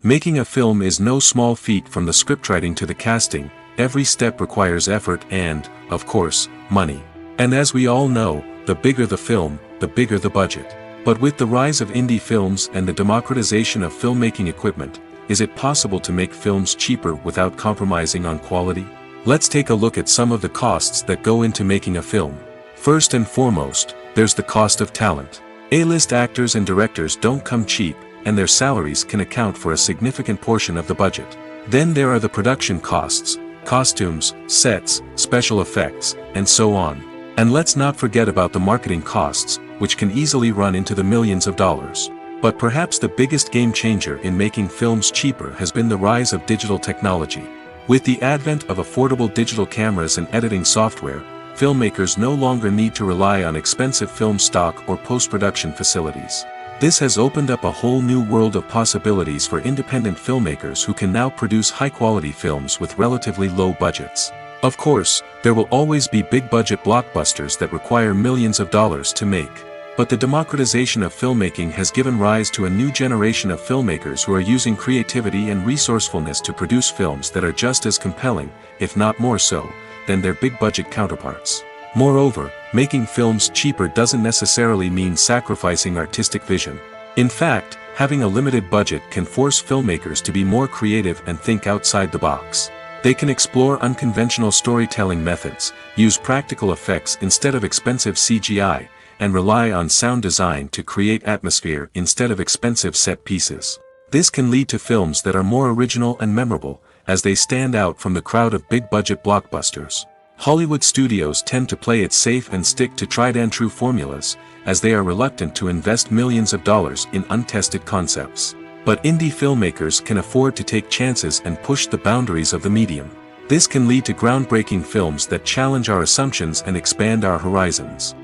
Making a film is no small feat. From the scriptwriting to the casting, every step requires effort and, of course, money. And as we all know, the bigger the film, the bigger the budget. But with the rise of indie films and the democratization of filmmaking equipment, is it possible to make films cheaper without compromising on quality? Let's take a look at some of the costs that go into making a film. First and foremost, there's the cost of talent. A-list actors and directors don't come cheap, and their salaries can account for a significant portion of the budget. Then there are the production costs, costumes, sets, special effects, and so on. And let's not forget about the marketing costs, which can easily run into the millions of dollars. But perhaps the biggest game changer in making films cheaper has been the rise of digital technology. With the advent of affordable digital cameras and editing software, filmmakers no longer need to rely on expensive film stock or post-production facilities. This has opened up a whole new world of possibilities for independent filmmakers who can now produce high-quality films with relatively low budgets. Of course, there will always be big-budget blockbusters that require millions of dollars to make. But the democratization of filmmaking has given rise to a new generation of filmmakers who are using creativity and resourcefulness to produce films that are just as compelling, if not more so, than their big-budget counterparts. Moreover, making films cheaper doesn't necessarily mean sacrificing artistic vision. In fact, having a limited budget can force filmmakers to be more creative and think outside the box. They can explore unconventional storytelling methods, use practical effects instead of expensive CGI, and rely on sound design to create atmosphere instead of expensive set pieces. This can lead to films that are more original and memorable, as they stand out from the crowd of big-budget blockbusters. Hollywood studios tend to play it safe and stick to tried-and-true formulas, as they are reluctant to invest millions of dollars in untested concepts. But indie filmmakers can afford to take chances and push the boundaries of the medium. This can lead to groundbreaking films that challenge our assumptions and expand our horizons.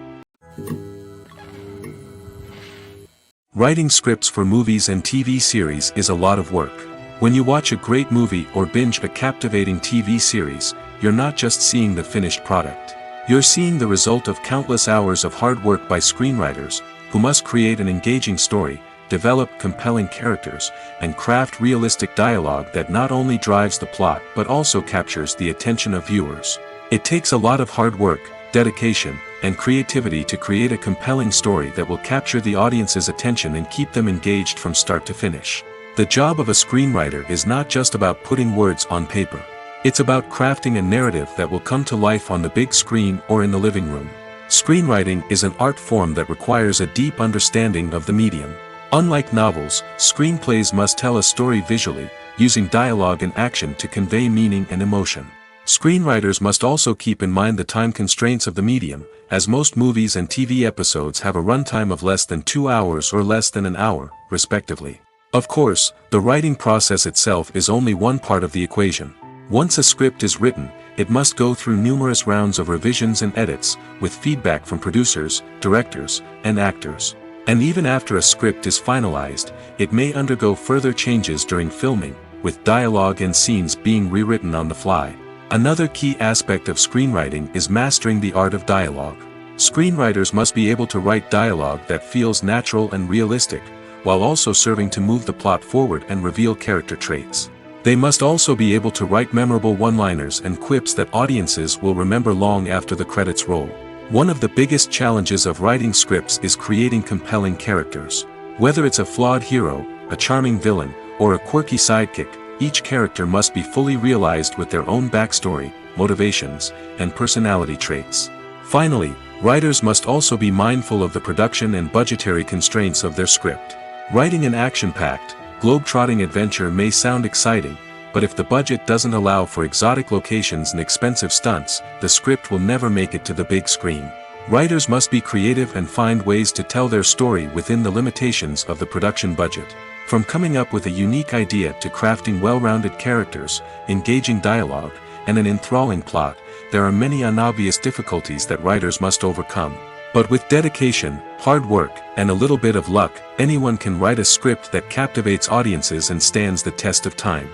Writing scripts for movies and TV series is a lot of work. When you watch a great movie or binge a captivating TV series, you're not just seeing the finished product. You're seeing the result of countless hours of hard work by screenwriters, who must create an engaging story, develop compelling characters, and craft realistic dialogue that not only drives the plot but also captures the attention of viewers. It takes a lot of hard work, dedication, and creativity to create a compelling story that will capture the audience's attention and keep them engaged from start to finish. The job of a screenwriter is not just about putting words on paper. It's about crafting a narrative that will come to life on the big screen or in the living room. Screenwriting is an art form that requires a deep understanding of the medium. Unlike novels, screenplays must tell a story visually, using dialogue and action to convey meaning and emotion. Screenwriters must also keep in mind the time constraints of the medium, as most movies and TV episodes have a runtime of less than 2 hours or less than an hour, respectively. Of course, the writing process itself is only one part of the equation. Once a script is written, it must go through numerous rounds of revisions and edits, with feedback from producers, directors, and actors. And even after a script is finalized, it may undergo further changes during filming, with dialogue and scenes being rewritten on the fly. Another key aspect of screenwriting is mastering the art of dialogue. Screenwriters must be able to write dialogue that feels natural and realistic, while also serving to move the plot forward and reveal character traits. They must also be able to write memorable one-liners and quips that audiences will remember long after the credits roll. One of the biggest challenges of writing scripts is creating compelling characters. Whether it's a flawed hero, a charming villain, or a quirky sidekick, each character must be fully realized with their own backstory, motivations, and personality traits. Finally, writers must also be mindful of the production and budgetary constraints of their script. Writing an action-packed, globe-trotting adventure may sound exciting, but if the budget doesn't allow for exotic locations and expensive stunts, the script will never make it to the big screen. Writers must be creative and find ways to tell their story within the limitations of the production budget. From coming up with a unique idea to crafting well-rounded characters, engaging dialogue, and an enthralling plot, there are many unobvious difficulties that writers must overcome. But with dedication, hard work, and a little bit of luck, anyone can write a script that captivates audiences and stands the test of time.